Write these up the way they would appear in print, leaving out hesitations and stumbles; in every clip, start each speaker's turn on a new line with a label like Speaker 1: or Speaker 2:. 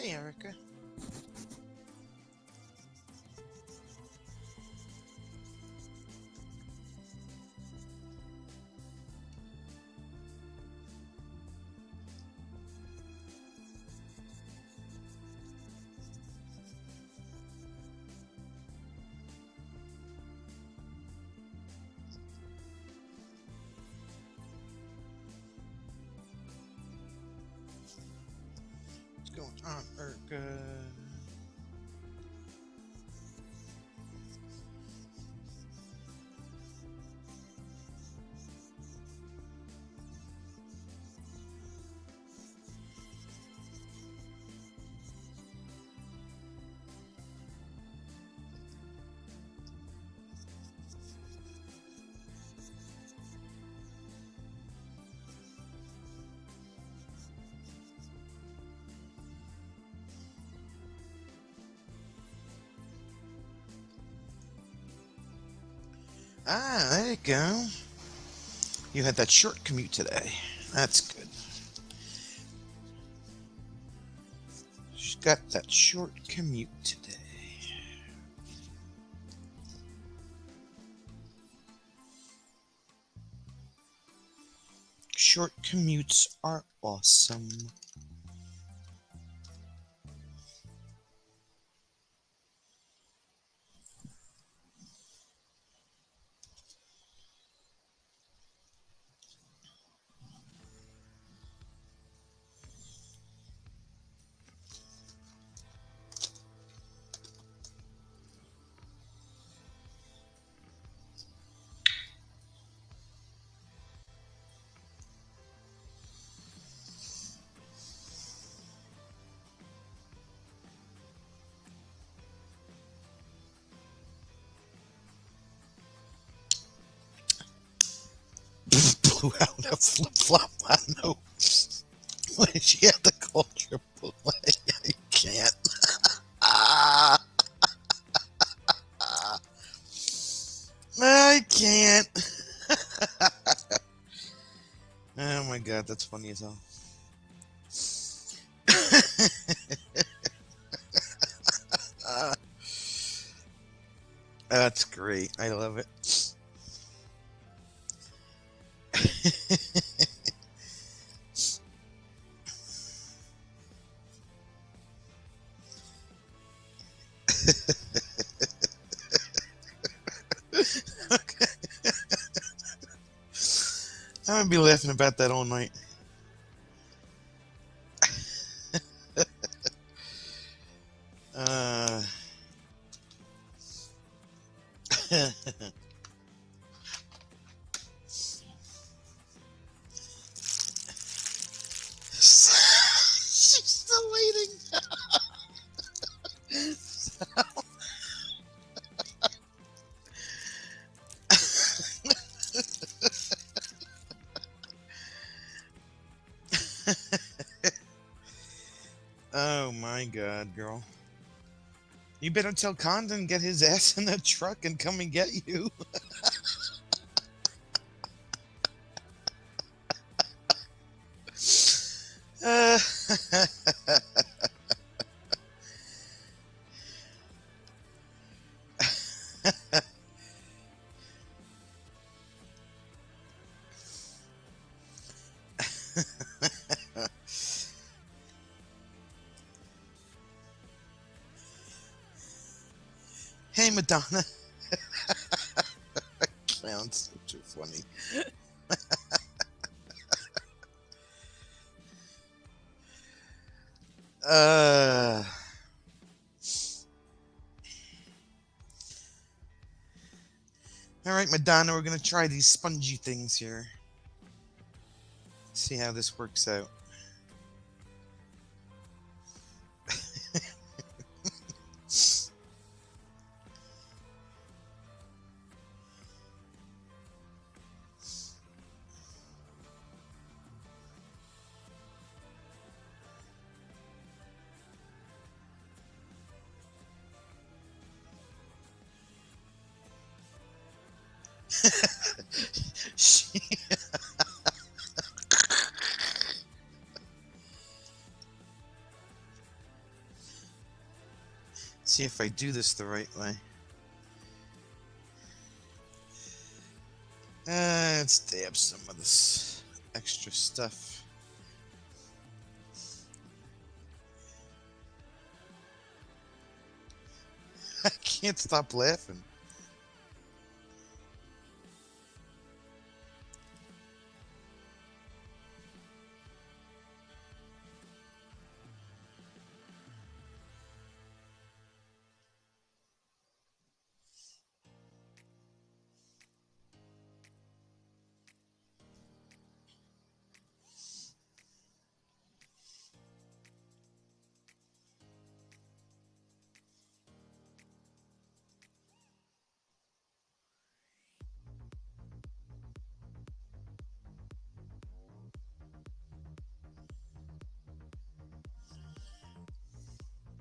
Speaker 1: Hey, Erica. What's going on, Erica? Ah, there you go. You had that short commute today. That's good. She's got that short commute today. Short commutes are awesome. Blew out a flip flop. I know. Why did she have to call triple? I can't. Ah, I can't. Oh my god, that's funny as hell. Uh, that's great. I love it. Okay. I'm gonna be laughing about that all night. Uh, she's still waiting. Oh my god, girl. You better tell Condon get his ass in the truck and come and get you. Uh, hey, Madonna. Sounds so too funny. Uh, all right, Madonna, we're gonna try these spongy things here. See how this works out. She- See if I do this the right way. Let's dab some of this extra stuff. I can't stop laughing.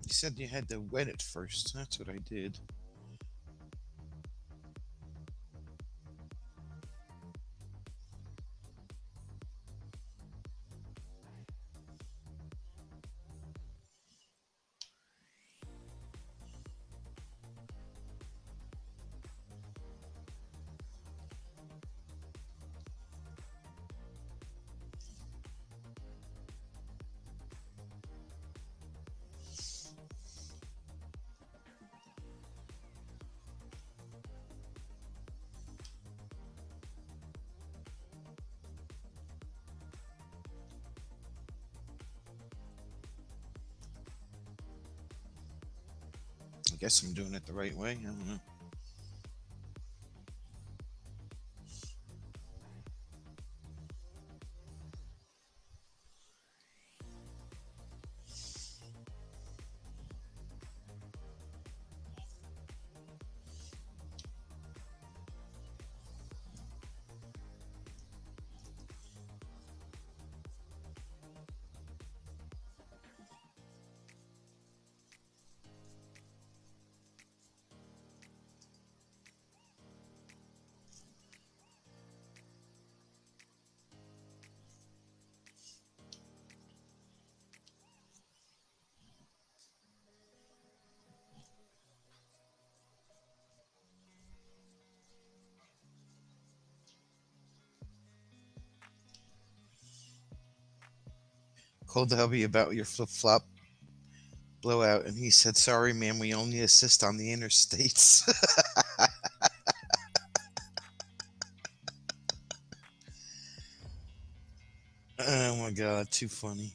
Speaker 1: You said you had to wet it first. That's what I did. I guess I'm doing it the right way. I don't know. Called the hubby about your flip-flop blowout, and he said, "Sorry, ma'am, we only assist on the interstates." Oh my god, too funny.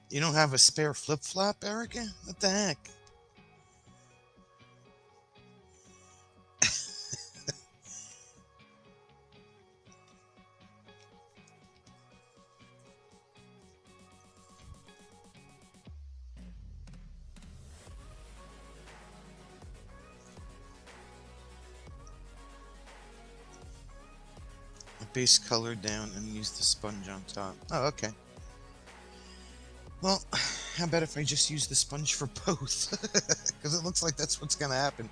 Speaker 1: You don't have a spare flip-flop, Erica? What the heck? Base color down and use the sponge on top. Oh, okay. Well, how about if I just use the sponge for both? Because it looks like that's what's going to happen.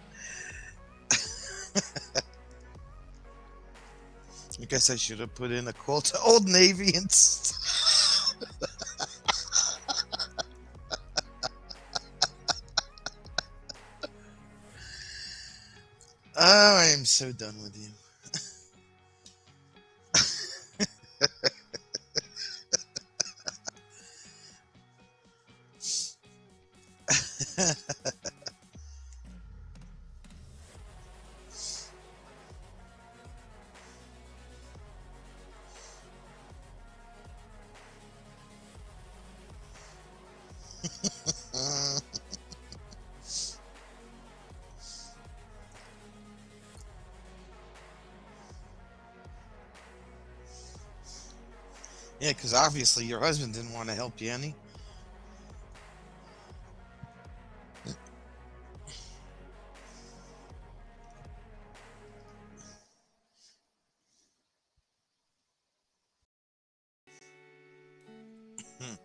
Speaker 1: I guess I should have put in a call to Old Navy and Oh, I am so done with you. Yeah, because obviously your husband didn't want to help you any. Hmm.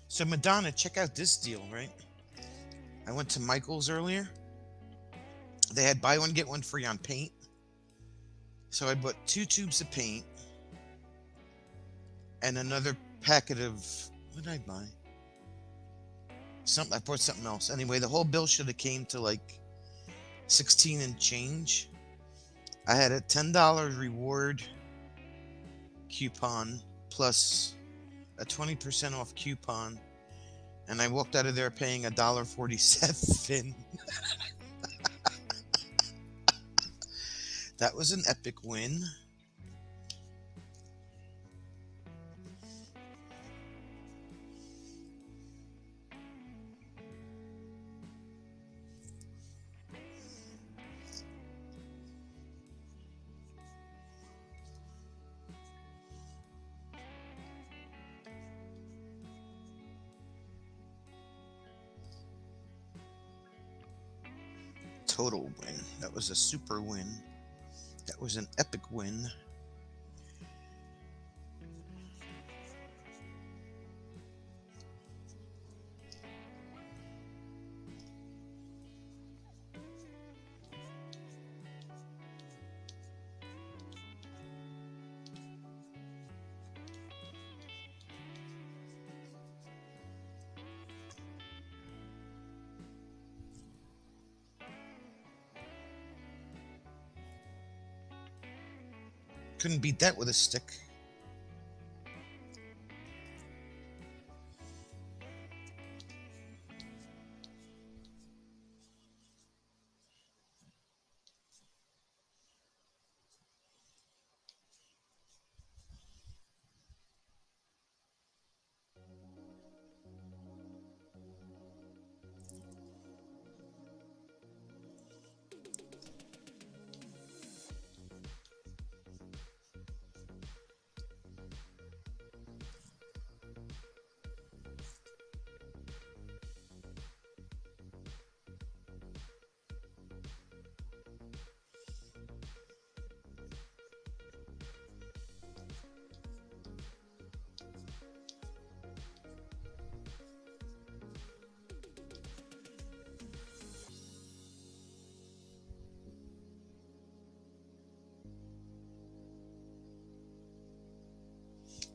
Speaker 1: So Madonna, check out this deal, right? I went to Michael's earlier. They had buy one get one free on paint. So I bought 2 tubes of paint and another packet of what did I buy? Something I bought something else. Anyway, the whole bill should have came to like 16 and change. I had a $10 reward coupon plus a 20% off coupon, and I walked out of there paying $1.47. That was an epic win. Total win. That was a super win. That was an epic win. Couldn't beat that with a stick.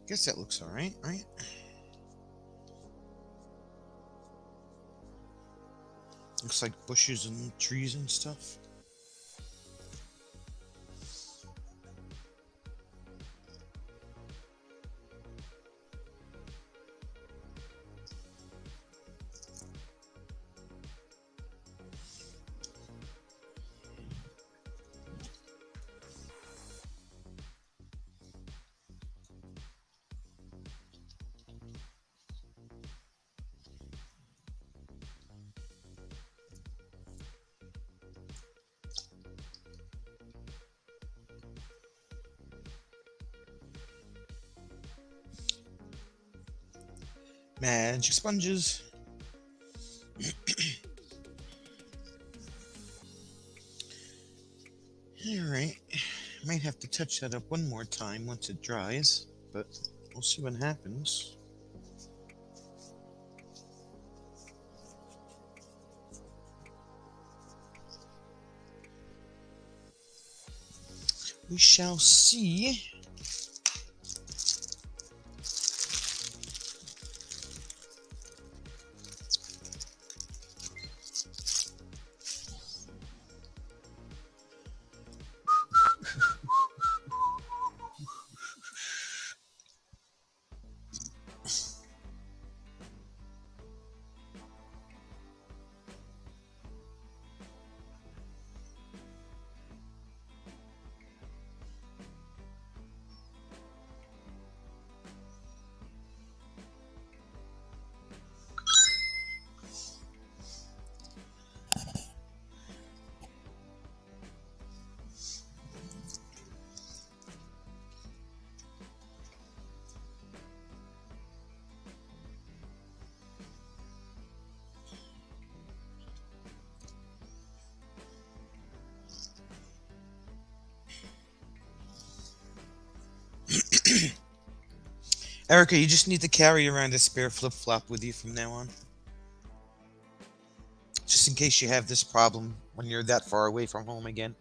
Speaker 1: Guess that looks alright, right? Looks like bushes and trees and stuff. Magic sponges. Alright. Might have to touch that up one more time once it dries, but we'll see what happens. We shall see. Erica, you just need to carry around a spare flip flop with you from now on, just in case you have this problem when you're that far away from home again.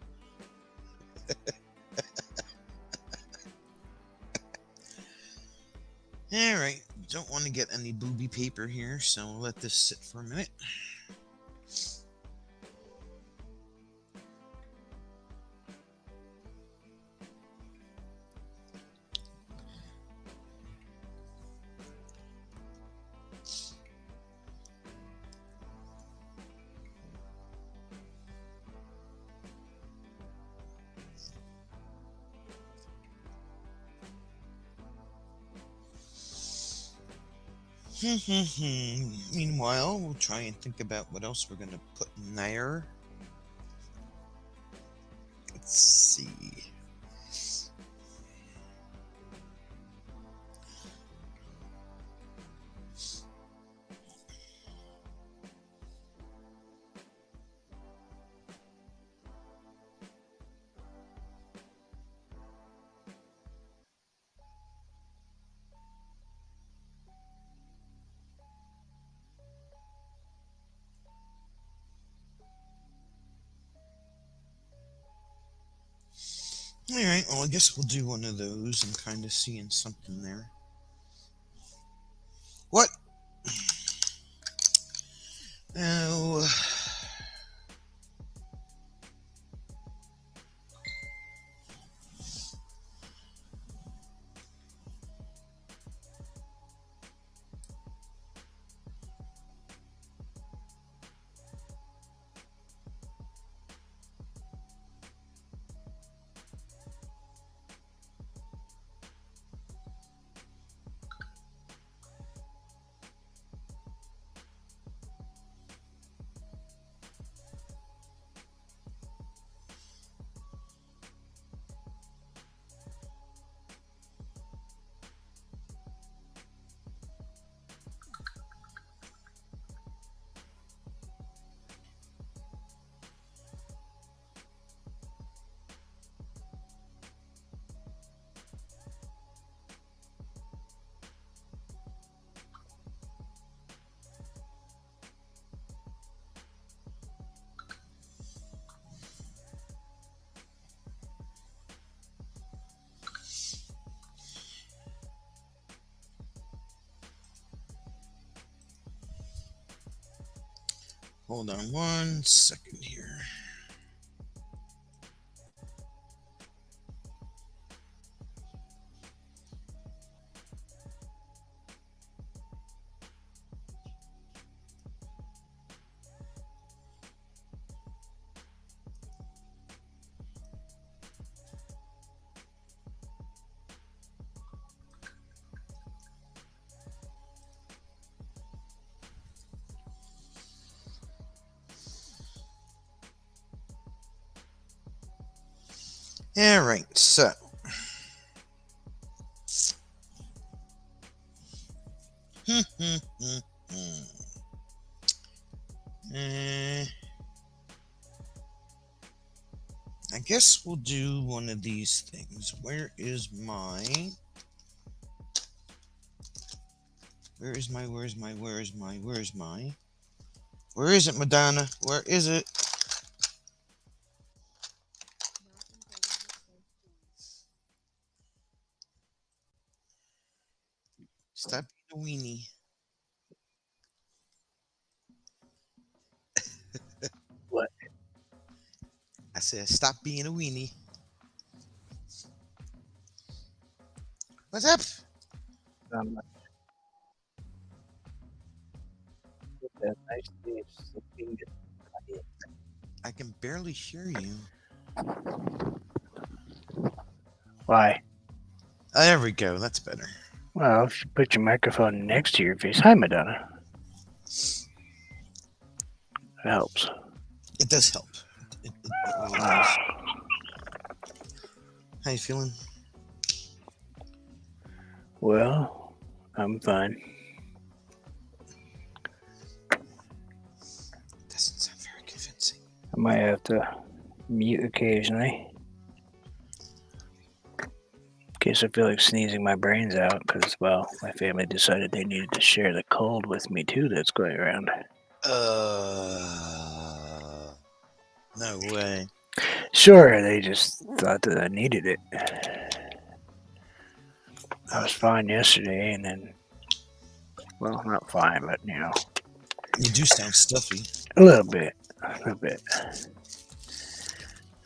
Speaker 1: All right, don't want to get any booby paper here, so we'll let this sit for a minute. Meanwhile, we'll try and think about what else we're gonna put in there. Let's see. All right, well, I guess we'll do one of those. I'm kind of seeing something there. What? Oh. Hold on 1 second here. All right, so I guess we'll do one of these things. Where is my? Where is it, Madonna? Where is it? Stop being a weenie.
Speaker 2: What?
Speaker 1: I said, stop being a weenie. What's up?
Speaker 2: Um, with that nice day sleeping.
Speaker 1: I can barely hear you.
Speaker 2: Why?
Speaker 1: There we go. That's better.
Speaker 2: Well, if you put your microphone next to your face. Hi, Madonna. It helps.
Speaker 1: It does help. It really does.
Speaker 2: Ah,
Speaker 1: How you feeling?
Speaker 2: well, I'm fine.
Speaker 1: Doesn't sound very convincing.
Speaker 2: I might have to mute occasionally. case I feel like sneezing my brains out because, well, my family decided they needed to share the cold with me too that's going around.
Speaker 1: No way.
Speaker 2: Sure, they just thought that I needed it. I was fine yesterday, and then, well, not fine, but, you know,
Speaker 1: You do sound stuffy.
Speaker 2: a little bit. A little bit.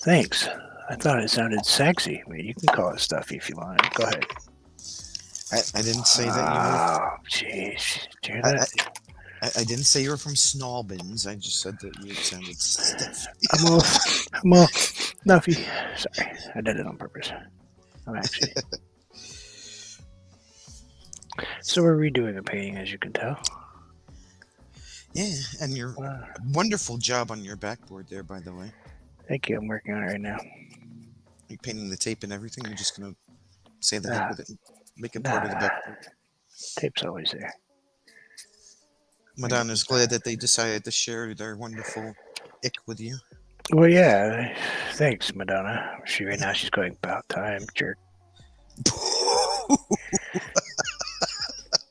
Speaker 2: Thanks. I thought it sounded sexy. I mean, you can call it stuffy if you want. Go ahead.
Speaker 1: I didn't say that you were.
Speaker 2: Oh, jeez. Do you hear that?
Speaker 1: I didn't say you were from Snallbins. I just said that you sounded stuffy.
Speaker 2: I'm all stuffy. Sorry, I did it on purpose. I'm actually. So we're redoing a painting, as you can tell.
Speaker 1: Yeah, and your wonderful job on your backboard there, by the way.
Speaker 2: Thank you. I'm working on it right now.
Speaker 1: You're painting the tape and everything. You're just gonna say the heck with it, and make it part of the backboard.
Speaker 2: Tape's always there.
Speaker 1: Madonna's glad that they decided to share their wonderful ick with you.
Speaker 2: Well, yeah. Thanks, Madonna. Right now she's going about time, jerk.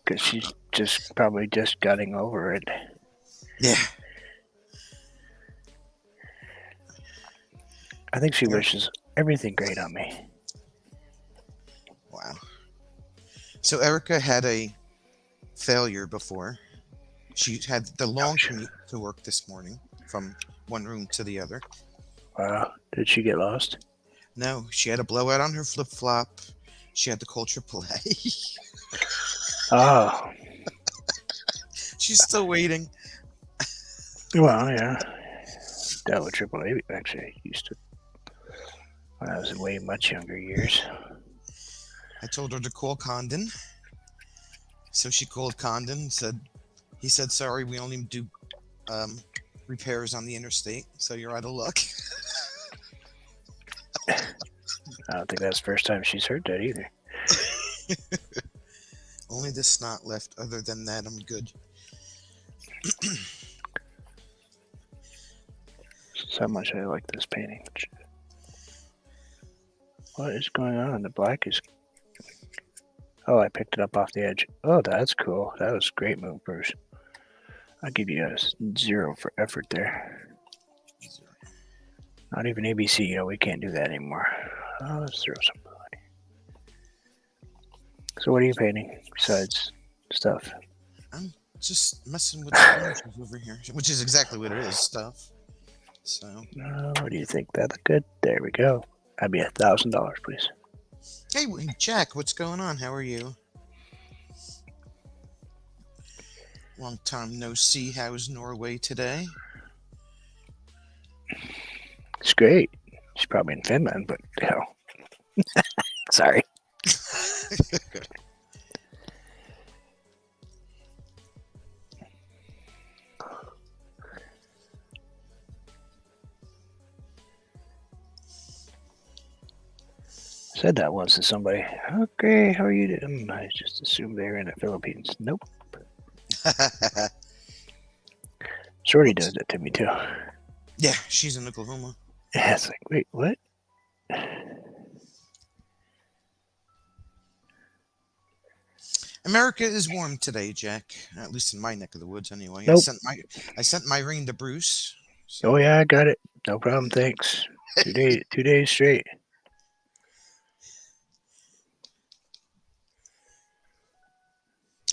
Speaker 2: Because she's just probably just getting over it.
Speaker 1: Yeah.
Speaker 2: I think she wishes everything great on me.
Speaker 1: Wow. So Erica had a failure before. She had the long commute to work this morning from one room to the other.
Speaker 2: Wow. Did she get lost?
Speaker 1: No, she had a blowout on her flip-flop. She had to call AAA.
Speaker 2: Oh.
Speaker 1: She's still waiting.
Speaker 2: Well, yeah. Dealt with AAA actually. I used to when I was in way much younger years.
Speaker 1: I told her to call Condon. So she called Condon, he said, sorry, we only do repairs on the interstate, so you're out of luck.
Speaker 2: I don't think that's the first time she's heard that either.
Speaker 1: Only the snot left. Other than that, I'm good.
Speaker 2: That's how much I like this painting. What is going on? The black is... Oh, I picked it up off the edge. Oh, that's cool. That was a great move, Bruce. I'll give you a 0 for effort there. Not even ABC. You know, we can't do that anymore. Oh, let's throw some blood. So what are you painting besides stuff?
Speaker 1: I'm just messing with the over here, which is exactly what it is, stuff. So.
Speaker 2: What do you think? That look good? There we go. That'd be $1,000, please.
Speaker 1: Hey, Jack, what's going on? How are you? Long time no see. How's Norway today?
Speaker 2: It's great. She's probably in Finland, but hell. Sorry. Said that once to somebody. Okay, how are you doing? I just assumed they were in the Philippines. Nope. Shorty does that to me too.
Speaker 1: Yeah, she's in Oklahoma.
Speaker 2: Yeah, it's like, wait, what?
Speaker 1: America is warm today, Jack. At least in my neck of the woods, anyway.
Speaker 2: Nope.
Speaker 1: I sent my ring to Bruce. So.
Speaker 2: Oh yeah, I got it. No problem. Thanks. 2 days. 2 days straight.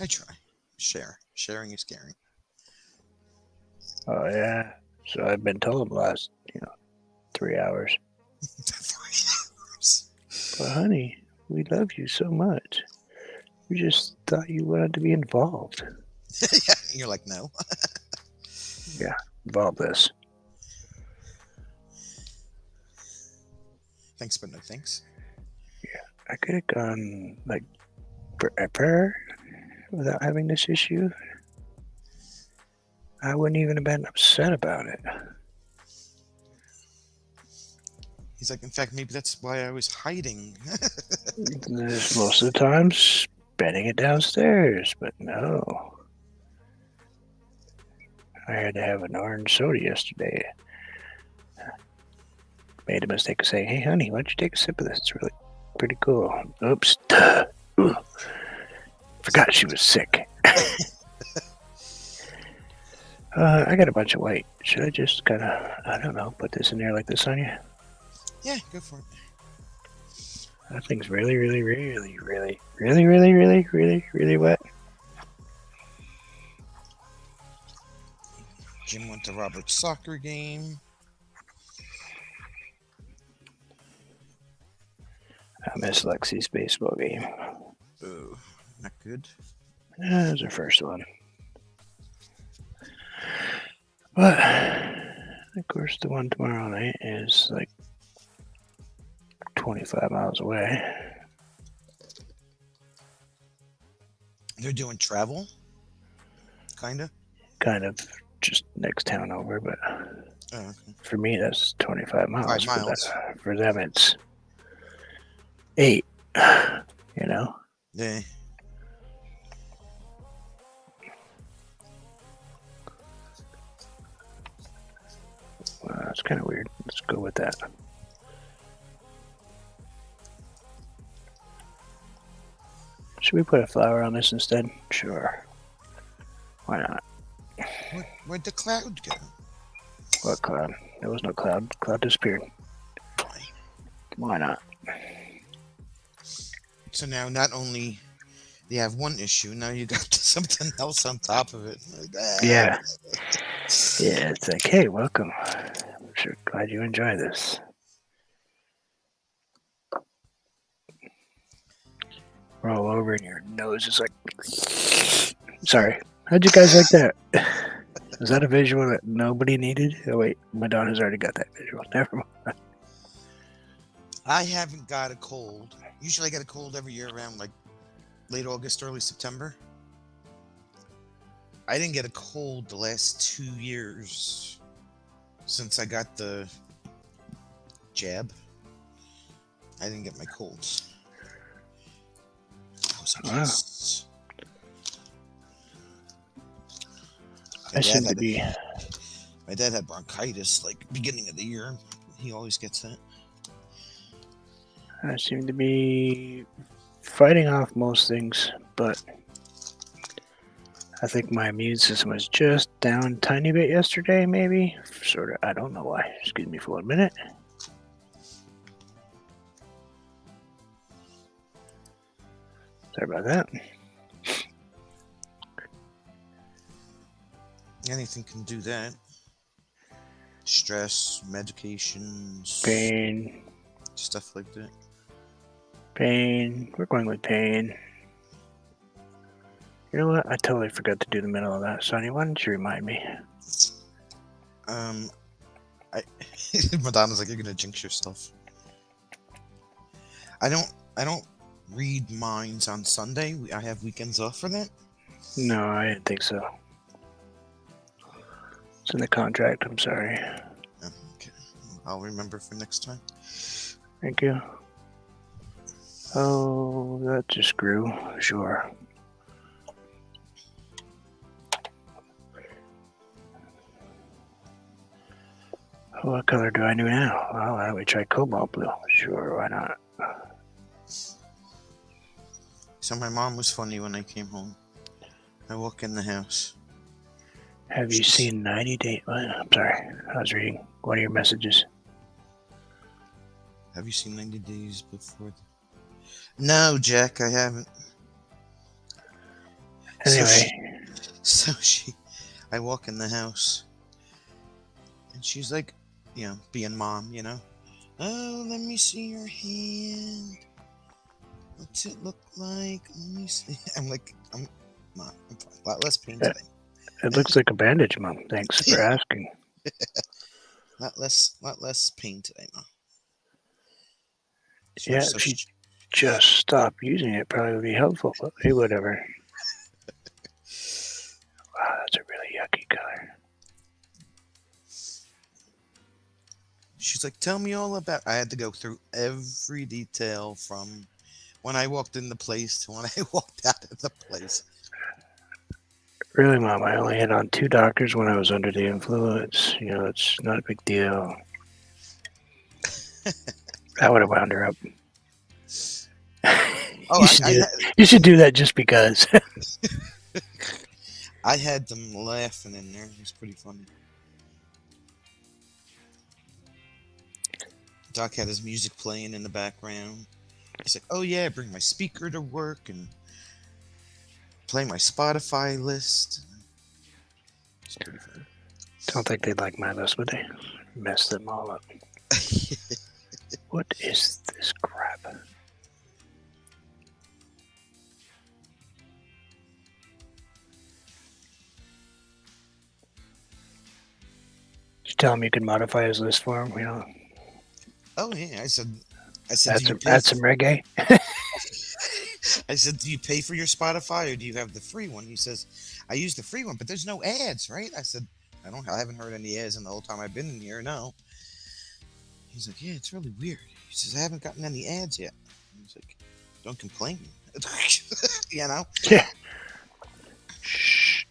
Speaker 1: I try. Sharing is caring.
Speaker 2: Oh yeah. So I've been told the last, 3 hours.
Speaker 1: 3 hours.
Speaker 2: But honey, we love you so much. We just thought you wanted to be involved.
Speaker 1: Yeah, you're like, no.
Speaker 2: Yeah, involve this.
Speaker 1: Thanks, but no thanks.
Speaker 2: Yeah, I could have gone like forever without having this issue. I wouldn't even have been upset about it.
Speaker 1: He's like, in fact, maybe that's why I was hiding.
Speaker 2: There's most of the time spending it downstairs, but no. I had to have an orange soda yesterday. Made a mistake of saying, hey honey, why don't you take a sip of this? It's really pretty cool. Oops. Ooh. Forgot she was sick. I got a bunch of white. Should I just kind of, I don't know, put this in there like this on you?
Speaker 1: Yeah, go for it.
Speaker 2: That thing's really, really, really, really wet.
Speaker 1: Jim went to Robert's soccer game.
Speaker 2: I miss Lexi's baseball game.
Speaker 1: Oh, not good.
Speaker 2: That was her first one. But, of course, the one tomorrow night is like 25 miles away.
Speaker 1: They're doing travel, kinda.
Speaker 2: Kind of just next town over, but
Speaker 1: Oh, okay.
Speaker 2: for me, that's 25 miles.
Speaker 1: 5 miles.
Speaker 2: For them, it's 8, you know?
Speaker 1: Yeah.
Speaker 2: It's kind of weird. Let's go with that. Should we put a flower on this instead? Sure. Why not?
Speaker 1: Where'd the cloud go?
Speaker 2: What cloud? There was no cloud. Cloud disappeared. Why not?
Speaker 1: So now, not only you have one issue, now you got something else on top of it. Like,
Speaker 2: Yeah. Yeah, it's like, hey, welcome. I'm sure glad you enjoy this. Roll over and your nose is like, sorry. How'd you guys like that? Is that a visual that nobody needed? Oh, wait, Madonna's already got that visual. Never mind.
Speaker 1: I haven't got a cold. Usually I get a cold every year around like late August, early September. I didn't get a cold the last 2 years since I got the jab. I didn't get my colds. That was a
Speaker 2: Wow.
Speaker 1: mess.
Speaker 2: I seem to be.
Speaker 1: My dad had bronchitis like beginning of the year. He always gets that.
Speaker 2: I seem to be fighting off most things, but I think my immune system was just down a tiny bit yesterday, maybe. Sort of. I don't know why. Excuse me for 1 minute. Sorry about that.
Speaker 1: Anything can do that. Stress, medications,
Speaker 2: Pain.
Speaker 1: stuff like that.
Speaker 2: Pain. We're going with pain. You know what? I totally forgot to do the middle of that, Sonny. Why don't you remind me?
Speaker 1: Madonna's like, you're gonna jinx yourself. I don't read minds on Sunday. I have weekends off for that.
Speaker 2: No, I didn't think so. It's in the contract. I'm sorry.
Speaker 1: Okay. I'll remember for next time.
Speaker 2: Thank you. Oh, that's a screw. Sure. What color do I do now? Well, why don't we try cobalt blue? Sure, why not?
Speaker 1: So my mom was funny when I came home. I walk in the house.
Speaker 2: Have you seen 90 Day? I'm sorry. I was reading one of your messages.
Speaker 1: Have you seen 90 Days Before? No, Jack, I haven't.
Speaker 2: Anyway.
Speaker 1: I walk in the house, and she's like, you know, being mom, you know. Oh, let me see your hand. What's it look like? Let me see. I'm like, I'm not. I'm fine. A lot less pain today.
Speaker 2: It looks like a bandage, Mom. Thanks for asking.
Speaker 1: Lot less pain today, Mom.
Speaker 2: Yeah, if she just stopped using it, probably would be helpful. But hey, whatever. Wow, that's a really yucky color.
Speaker 1: She's like, tell me all about. I had to go through every detail from when I walked in the place to when I walked out of the place.
Speaker 2: Really, Mom, I only hit on 2 doctors when I was under the influence. You know, it's not a big deal. That would have wound her up.
Speaker 1: Oh,
Speaker 2: You should do that. You should do that just because.
Speaker 1: I had them laughing in there. It was pretty funny. Doc had his music playing in the background. He's like, "Oh yeah, bring my speaker to work and play my Spotify list." It's pretty funny.
Speaker 2: Don't think they'd like my list, would they? Mess them all up. What is this crap? Did you tell him you could modify his list for him? You know,
Speaker 1: Oh yeah, I said,
Speaker 2: add some reggae.
Speaker 1: I said, do you pay for your Spotify or do you have the free one? He says, I use the free one, but there's no ads, right? I said, I haven't heard any ads in the whole time I've been in here. No. He's like, yeah, it's really weird. He says, I haven't gotten any ads yet. He's like, don't complain. You know?
Speaker 2: Yeah. Shh.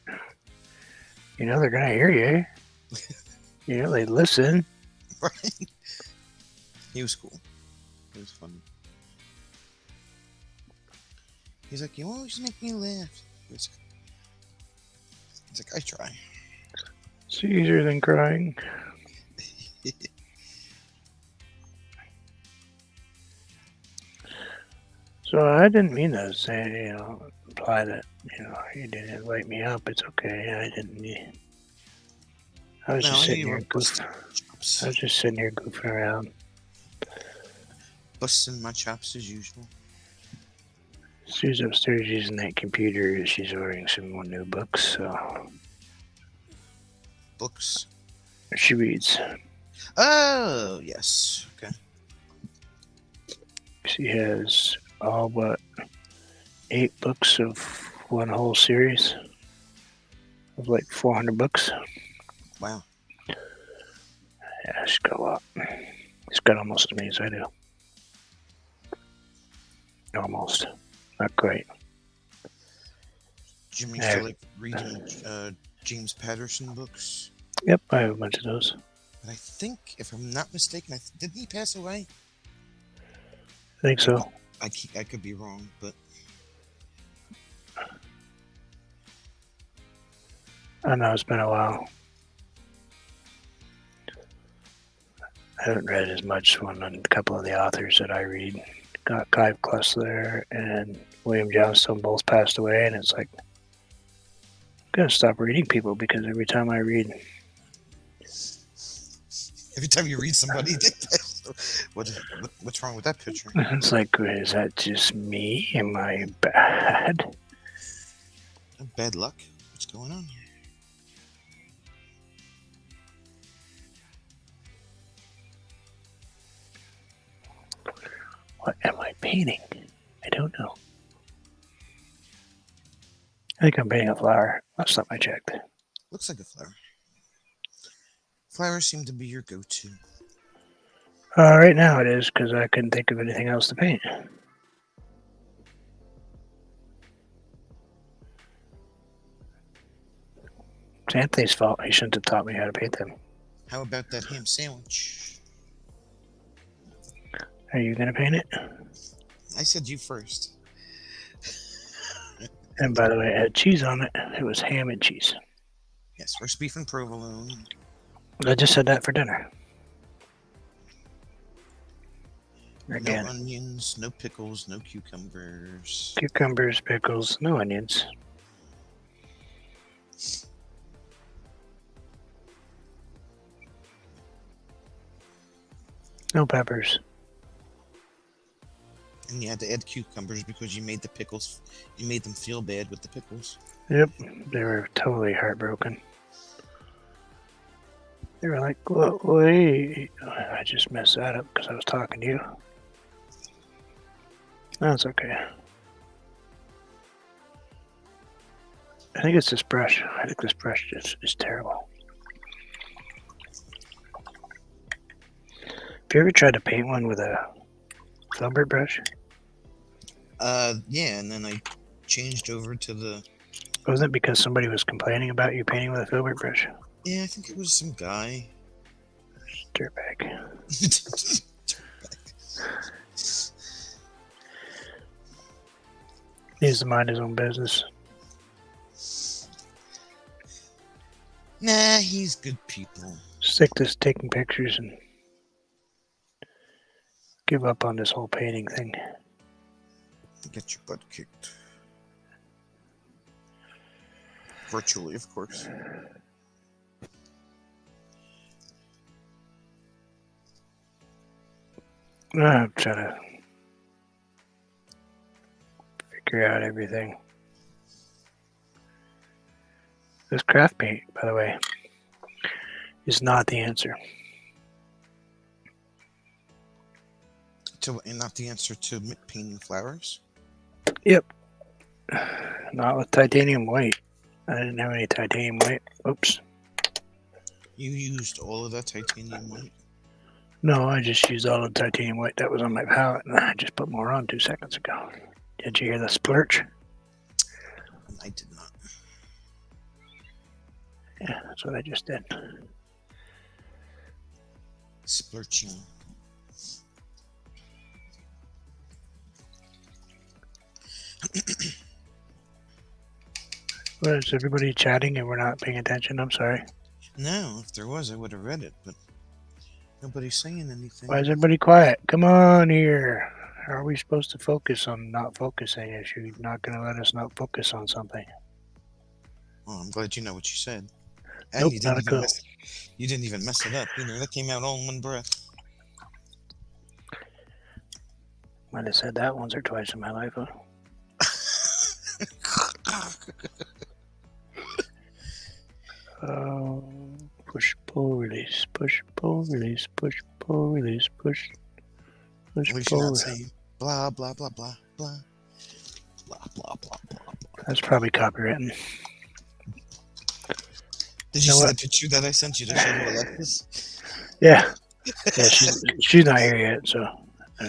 Speaker 2: You know they're gonna hear you. You know they listen.
Speaker 1: Right? He was cool. It was funny. He's like, you always make me laugh. He's like, I try.
Speaker 2: It's easier than crying. So I didn't mean to say, imply that, you didn't invite me up. It's okay. I didn't. I was just sitting here goofing. I was just sitting here goofing around.
Speaker 1: Busting my chops as usual.
Speaker 2: Sue's upstairs using that computer. She's ordering some more new books. So
Speaker 1: books.
Speaker 2: She reads.
Speaker 1: Oh yes. Okay.
Speaker 2: She has all but 8 books of one whole series of like 400 books.
Speaker 1: Wow.
Speaker 2: Yeah, she's got a lot. She's got almost as many as I do. Almost. Not quite.
Speaker 1: Jimmy still like reading James Patterson books?
Speaker 2: Yep, I have a bunch of those.
Speaker 1: But I think, if I'm not mistaken, didn't he pass away?
Speaker 2: I think so.
Speaker 1: I could be wrong, but
Speaker 2: I know it's been a while. I haven't read as much on a couple of the authors that I read. Got Clive Cussler and William Johnstone both passed away, and it's like I'm gonna stop reading people because every time I read,
Speaker 1: every time you read somebody, what's wrong with that picture?
Speaker 2: It's like, is that just me? Am I bad?
Speaker 1: Bad luck. What's going on here?
Speaker 2: What am I painting? I don't know. I think I'm painting a flower. Last time I checked.
Speaker 1: Looks like a flower. Flowers seem to be your go-to.
Speaker 2: Right now it is, because I couldn't think of anything else to paint. It's Anthony's fault. He shouldn't have taught me how to paint them.
Speaker 1: How about that ham sandwich?
Speaker 2: Are you going to paint it?
Speaker 1: I said you first.
Speaker 2: And by the way, it had cheese on it. It was ham and cheese.
Speaker 1: Yes, roast beef and provolone.
Speaker 2: I just had that for dinner. Again.
Speaker 1: No onions, no pickles, no cucumbers.
Speaker 2: Cucumbers, pickles, no onions. No peppers.
Speaker 1: And you had to add cucumbers because you made the pickles. You made them feel bad with the pickles.
Speaker 2: Yep, they were totally heartbroken. They were like, wait. I just messed that up because I was talking to you. That's okay. I think it's this brush. I think this brush is terrible. Have you ever tried to paint one with a filbert brush?
Speaker 1: Yeah, and then I changed over to the...
Speaker 2: Wasn't it because somebody was complaining about you painting with a filbert brush?
Speaker 1: Yeah, I think it was some guy.
Speaker 2: Dirtbag. Needs to mind his own business.
Speaker 1: Nah, he's good people.
Speaker 2: Stick to taking pictures and give up on this whole painting thing.
Speaker 1: Get your butt kicked. Virtually, of course.
Speaker 2: I'm trying to figure out everything. This craft paint, by the way, is not the answer.
Speaker 1: And not the answer to painting flowers?
Speaker 2: Yep. Not with titanium white. I didn't have any titanium white. Oops.
Speaker 1: You used all of that titanium white?
Speaker 2: No, I just used all the titanium white that was on my palette, and I just put more on 2 seconds ago. Did you hear the splurge?
Speaker 1: I did not.
Speaker 2: Yeah, that's what I just did.
Speaker 1: Splurching.
Speaker 2: What, is everybody chatting and we're not paying attention? I'm sorry.
Speaker 1: No, if there was, I would have read it, but nobody's saying anything.
Speaker 2: Why is everybody quiet? Come on here. How are we supposed to focus on not focusing if you're not going to let us not focus on something?
Speaker 1: Oh, I'm glad you know what you said. And
Speaker 2: Nope,
Speaker 1: you
Speaker 2: not a
Speaker 1: didn't even
Speaker 2: clue.
Speaker 1: you didn't even mess it up either. That came out all in one breath.
Speaker 2: Might have said that once or twice in my life, huh? Push, pull, release, push, pull, release, push, pull, release, push,
Speaker 1: We should
Speaker 2: pull.
Speaker 1: not say blah blah blah blah blah blah blah blah blah.
Speaker 2: That's probably copywritten.
Speaker 1: Did you
Speaker 2: know
Speaker 1: see
Speaker 2: what?
Speaker 1: the picture that I sent you to show to Alexis?
Speaker 2: Yeah. Yeah, she's not here yet, so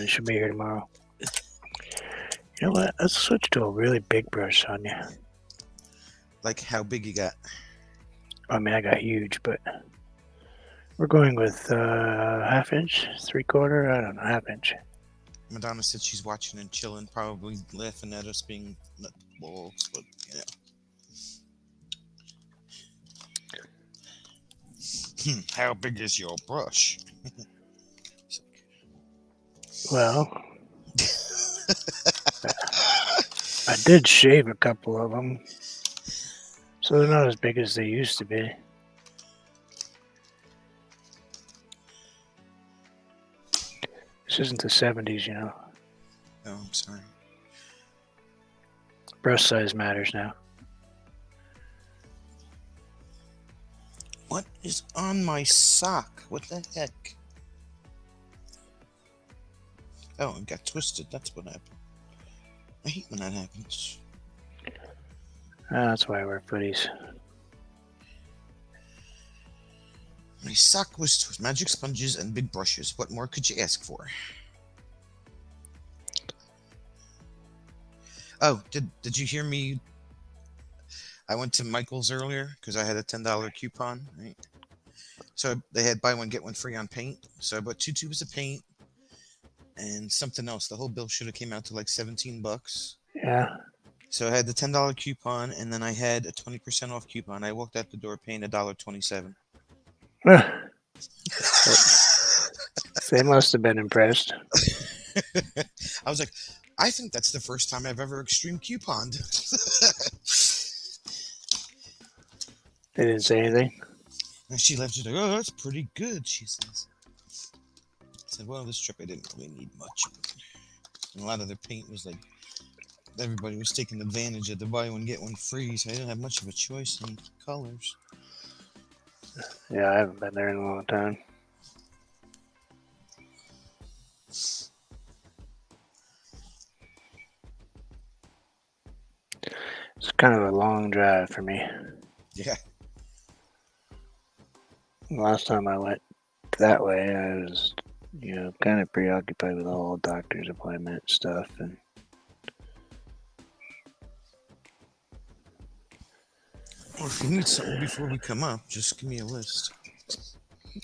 Speaker 2: she'll be here tomorrow. You know what? Let's switch to a really big brush, Sonia.
Speaker 1: Like how big you got?
Speaker 2: I mean, I got huge, but we're going with half inch, 3/4. I don't know, half inch.
Speaker 1: Madonna said she's watching and chilling, probably laughing at us being nutballs, but yeah. How big is your brush?
Speaker 2: Well, I did shave a couple of them, so they're not as big as they used to be. This isn't the 70s, you know.
Speaker 1: Oh, I'm sorry.
Speaker 2: Brush size matters now.
Speaker 1: What is on my sock? What the heck? Oh, it got twisted. That's what happened. I hate when that happens.
Speaker 2: That's why I wear footies.
Speaker 1: My sock was twisted. Magic sponges and big brushes. What more could you ask for? Oh, did you hear me? I went to Michael's earlier because I had a $10 coupon, right? So they had buy one, get one free on paint. So I bought 2 tubes of paint and something else. The whole bill should have came out to like $17.
Speaker 2: Yeah.
Speaker 1: So I had the $10 coupon and then I had a 20% off coupon. I walked out the door paying $1.27.
Speaker 2: They must have been impressed.
Speaker 1: I was like, I think that's the first time I've ever extreme couponed.
Speaker 2: They didn't say anything.
Speaker 1: And she left. She's like, "Oh, that's pretty good," she says. I said, "Well, this trip I didn't really need much. And a lot of their paint was like everybody was taking advantage of the buy one get one free, so I didn't have much of a choice in colors."
Speaker 2: Yeah, I haven't been there in a long time. It's kind of a long drive for me.
Speaker 1: Yeah.
Speaker 2: Last time I went that way, I was, kind of preoccupied with the whole doctor's appointment stuff. And
Speaker 1: Or if you need something before we come up, just give me a list.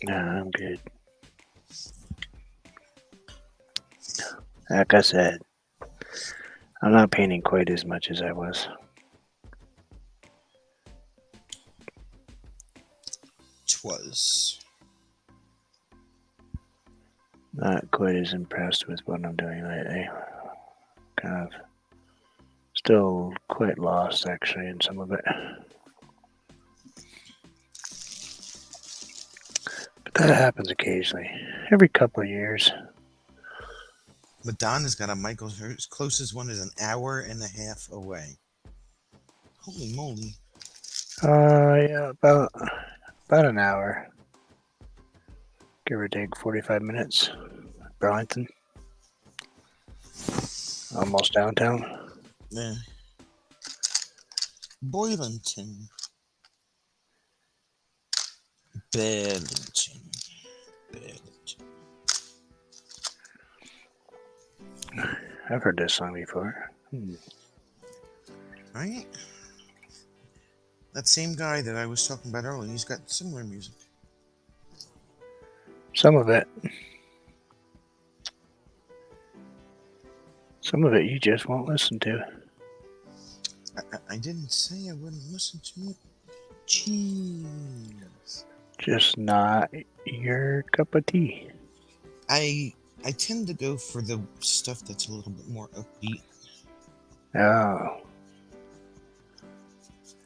Speaker 2: no, I'm good. Like I said, I'm not painting quite as much as I was.
Speaker 1: Twas.
Speaker 2: Not quite as impressed with what I'm doing lately. Kind of still quite lost, actually, in some of it. But that happens occasionally. Every couple of years.
Speaker 1: Madonna's got a Michael. Her closest one is an hour and a half away. Holy moly.
Speaker 2: Yeah, about an hour. Give or take 45 minutes. Burlington. Almost downtown.
Speaker 1: Yeah. Boylington. Burlington. Burlington.
Speaker 2: I've heard this song before.
Speaker 1: Right? That same guy that I was talking about earlier, he's got similar music.
Speaker 2: Some of it. Some of it you just won't listen to.
Speaker 1: I didn't say I wouldn't listen to it. Jeez.
Speaker 2: Just not your cup of tea.
Speaker 1: I tend to go for the stuff that's a little bit more upbeat.
Speaker 2: Oh.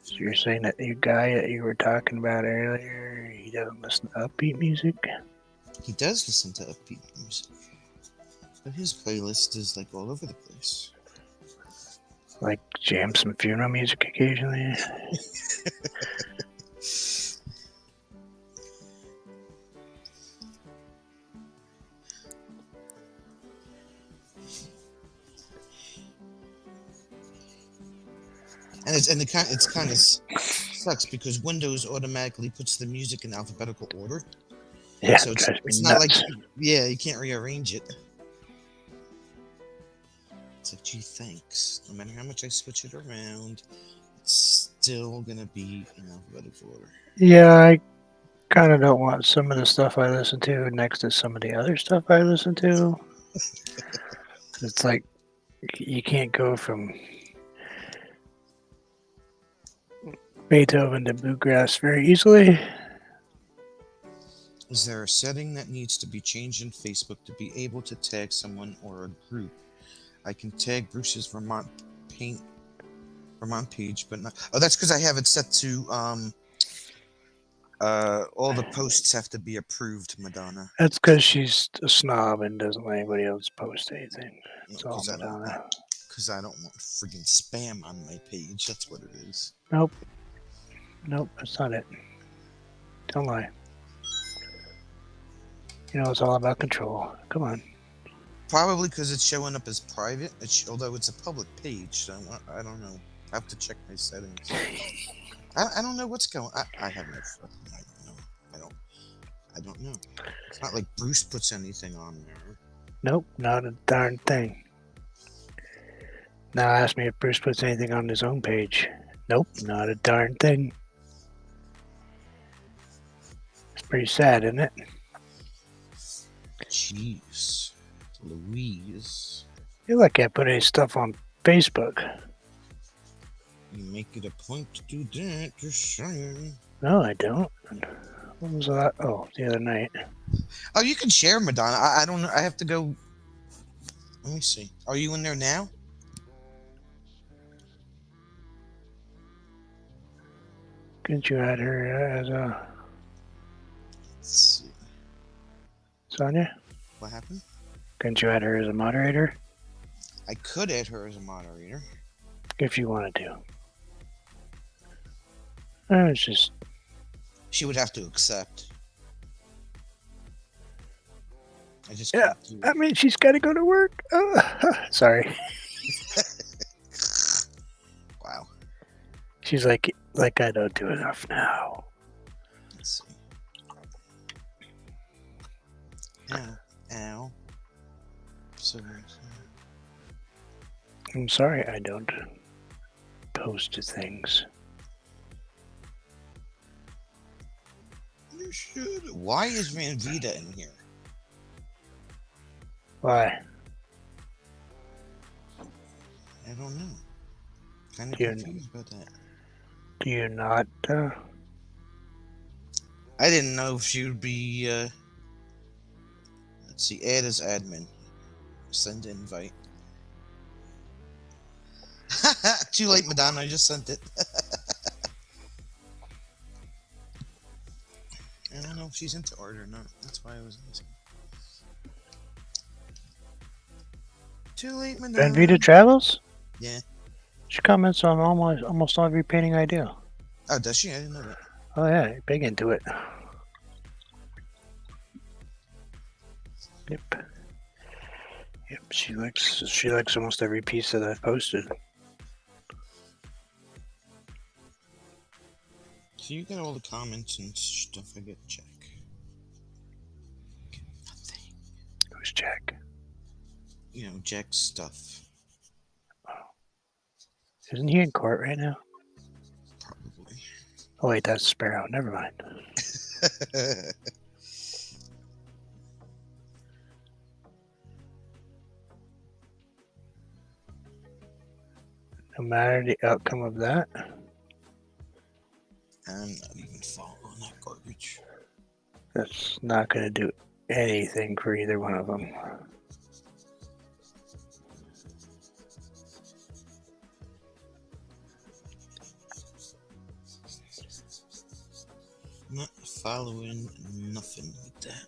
Speaker 2: So you're saying that your guy that you were talking about earlier, he doesn't listen to upbeat music?
Speaker 1: He does listen to upbeat music, but his playlist is like all over the place.
Speaker 2: Like jam some funeral music occasionally?
Speaker 1: And it's kind of sucks because Windows automatically puts the music in alphabetical order.
Speaker 2: Yeah,
Speaker 1: So it's not like you can't rearrange it. It's like, gee, thanks. No matter how much I switch it around, it's still gonna be in alphabetical order.
Speaker 2: Yeah, I kind of don't want some of the stuff I listen to next to some of the other stuff I listen to. It's like you can't go from Beethoven to bluegrass very easily.
Speaker 1: Is there a setting that needs to be changed in Facebook to be able to tag someone or a group? I can tag Bruce's Vermont page, but not. Oh, that's because I have it set to all the posts have to be approved, Madonna.
Speaker 2: That's because she's a snob and doesn't let anybody else post anything. It's all
Speaker 1: Because
Speaker 2: Madonna.
Speaker 1: I don't want friggin' spam on my page. That's what it is.
Speaker 2: Nope, that's not it. Don't lie. You know, it's all about control. Come on.
Speaker 1: Probably because it's showing up as private, although it's a public page. So I don't know. I have to check my settings. I don't know what's going. I have no fucking. I don't know. It's not like Bruce puts anything on there.
Speaker 2: Nope, not a darn thing. Now ask me if Bruce puts anything on his own page. Nope, not a darn thing. It's pretty sad, isn't it?
Speaker 1: Jeez. Louise.
Speaker 2: You're lucky I put any stuff on Facebook.
Speaker 1: You make it a point to do that, just saying.
Speaker 2: No, I don't. When was that? Oh, the other night.
Speaker 1: Oh, you can share, Madonna. I don't know. I have to go. Let me see. Are you in there now?
Speaker 2: Couldn't you add her as a
Speaker 1: Let's see.
Speaker 2: Sonia?
Speaker 1: What happened?
Speaker 2: Couldn't you add her as a moderator?
Speaker 1: I could add her as a moderator.
Speaker 2: If you wanted to. It's just...
Speaker 1: She would have to accept.
Speaker 2: Yeah, I mean, she's got to go to work. Sorry.
Speaker 1: Wow.
Speaker 2: She's like I don't do enough now.
Speaker 1: Let's see. Ow. So,
Speaker 2: I'm sorry I don't post things.
Speaker 1: you should. Why is Van Vita in here?
Speaker 2: Why?
Speaker 1: I don't know. Kind of
Speaker 2: Do you,
Speaker 1: confused about that.
Speaker 2: do you not?
Speaker 1: I didn't know if she would be. Let's see. Add as admin. Send invite. Too late, Madonna. I just sent it. I don't know if she's into art or not. That's why I was asking. Too late, Madonna.
Speaker 2: Vita Travels?
Speaker 1: Yeah.
Speaker 2: She comments on almost every painting I do.
Speaker 1: Oh, does she? I didn't know that.
Speaker 2: Oh yeah, big into it. Yep. Yep. She likes almost every piece that I've posted.
Speaker 1: So you get all the comments and stuff. I get Jack. Nothing.
Speaker 2: Who's Jack?
Speaker 1: You know, Jack's stuff.
Speaker 2: Isn't he in court right now?
Speaker 1: Probably.
Speaker 2: Oh wait, that's Sparrow. Never mind. No matter the outcome of that,
Speaker 1: I'm not even following that garbage.
Speaker 2: that's not going to do anything for either one of them.
Speaker 1: Not following nothing with that.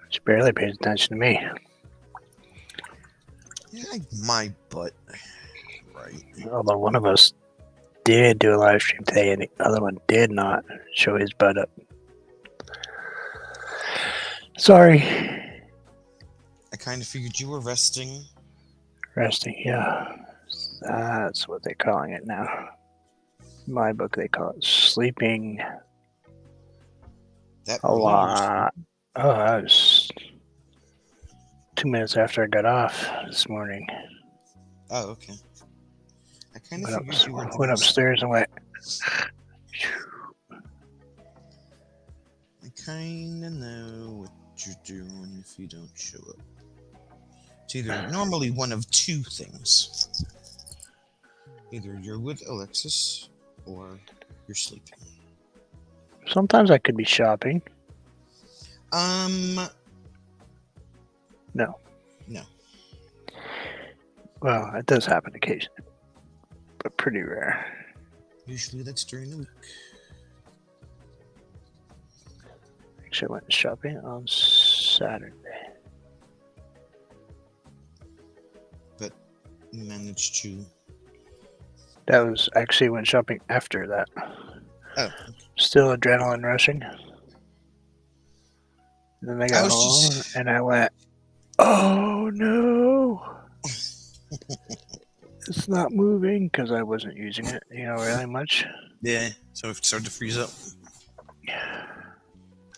Speaker 2: She barely pays attention to me.
Speaker 1: Yeah, my butt. Right.
Speaker 2: Although one of us did do a live stream today and the other one did not show his butt up. Sorry.
Speaker 1: I kind of figured you were resting.
Speaker 2: Resting, yeah. That's what they're calling it now. In my book, they call it sleeping
Speaker 1: That
Speaker 2: a lot. Oh, I was 2 minutes after I got off this morning.
Speaker 1: Oh, okay. I kind of figured you were.
Speaker 2: Went upstairs and went.
Speaker 1: I kind of know what you're doing if you don't show up. It's either normally one of two things. Either you're with Alexis or you're sleeping.
Speaker 2: Sometimes I could be shopping.
Speaker 1: No.
Speaker 2: No.
Speaker 1: No.
Speaker 2: Well, it does happen occasionally, but pretty rare.
Speaker 1: Usually that's during the week.
Speaker 2: Actually, I went shopping on Saturday.
Speaker 1: But managed to.
Speaker 2: That was actually went shopping after that.
Speaker 1: Oh. Okay.
Speaker 2: Still adrenaline rushing. And then I got home and I went, oh no. It's not moving because I wasn't using it, really much.
Speaker 1: Yeah, so it started to freeze up.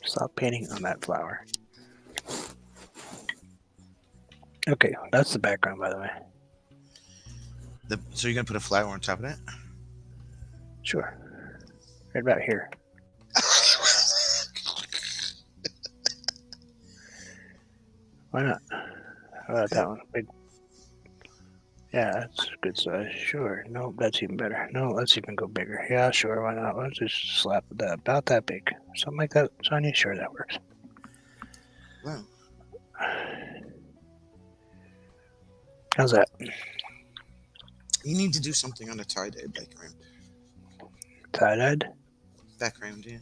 Speaker 2: Stop painting on that flower. Okay, that's the background, by the way.
Speaker 1: So you're gonna put a flower on top of that?
Speaker 2: Sure. Right about here. Why not? How about that one? Big. Yeah, that's a good size. Sure. No, that's even better. No, let's even go bigger. Yeah, sure. Why not? Let's just slap that about that big. Something like that. Sonia, sure, that works.
Speaker 1: Wow.
Speaker 2: How's that?
Speaker 1: You need to do something on a tie-dye background.
Speaker 2: Tie-dyed?
Speaker 1: Background, yeah.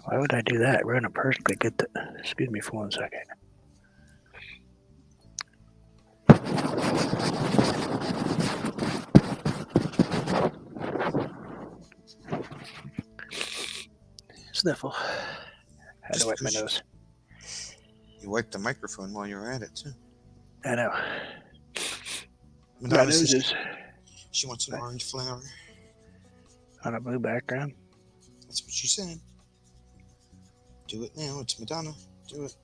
Speaker 2: Why would I do that? We're gonna perfectly get the. Excuse me for 1 second. Sniffle. Had to wipe my nose.
Speaker 1: You wiped the microphone while you were at it, too.
Speaker 2: I know.
Speaker 1: Madonna
Speaker 2: My nose is
Speaker 1: she wants an orange flower.
Speaker 2: on a blue background.
Speaker 1: That's what she said. Do it now. It's Madonna. Do it.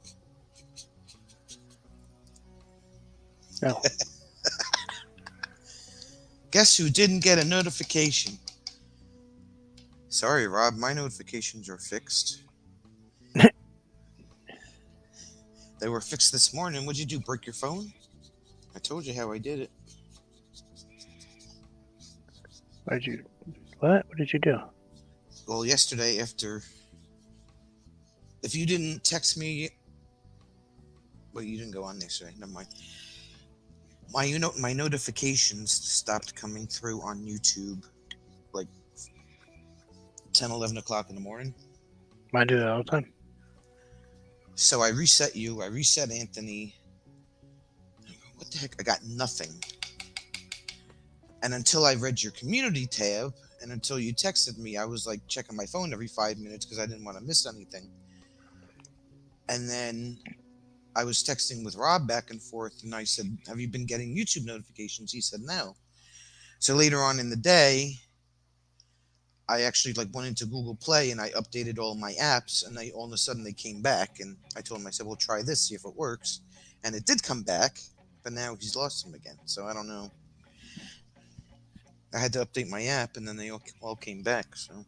Speaker 2: No.
Speaker 1: Guess who didn't get a notification? Sorry, Rob. My notifications are fixed. They were fixed this morning. What'd you do? Break your phone? I told you how I did it.
Speaker 2: What did you do?
Speaker 1: Well, yesterday after, if you didn't text me, well, you didn't go on yesterday. Never mind. My notifications stopped coming through on YouTube like 10, 11 o'clock in the morning.
Speaker 2: Mine do that all the time.
Speaker 1: So I reset you. I reset Anthony. What the heck? I got nothing. And until I read your community tab, and until you texted me, I was like checking my phone every 5 minutes because I didn't want to miss anything. And then I was texting with Rob back and forth, and I said, "Have you been getting YouTube notifications?" He said, "No." So later on in the day, I actually like went into Google Play and I updated all my apps, and all of a sudden they came back. And I told him, I said, "Well, try this, see if it works." And it did come back, but now he's lost them again. So I don't know. I had to update my app, and then they all came back. So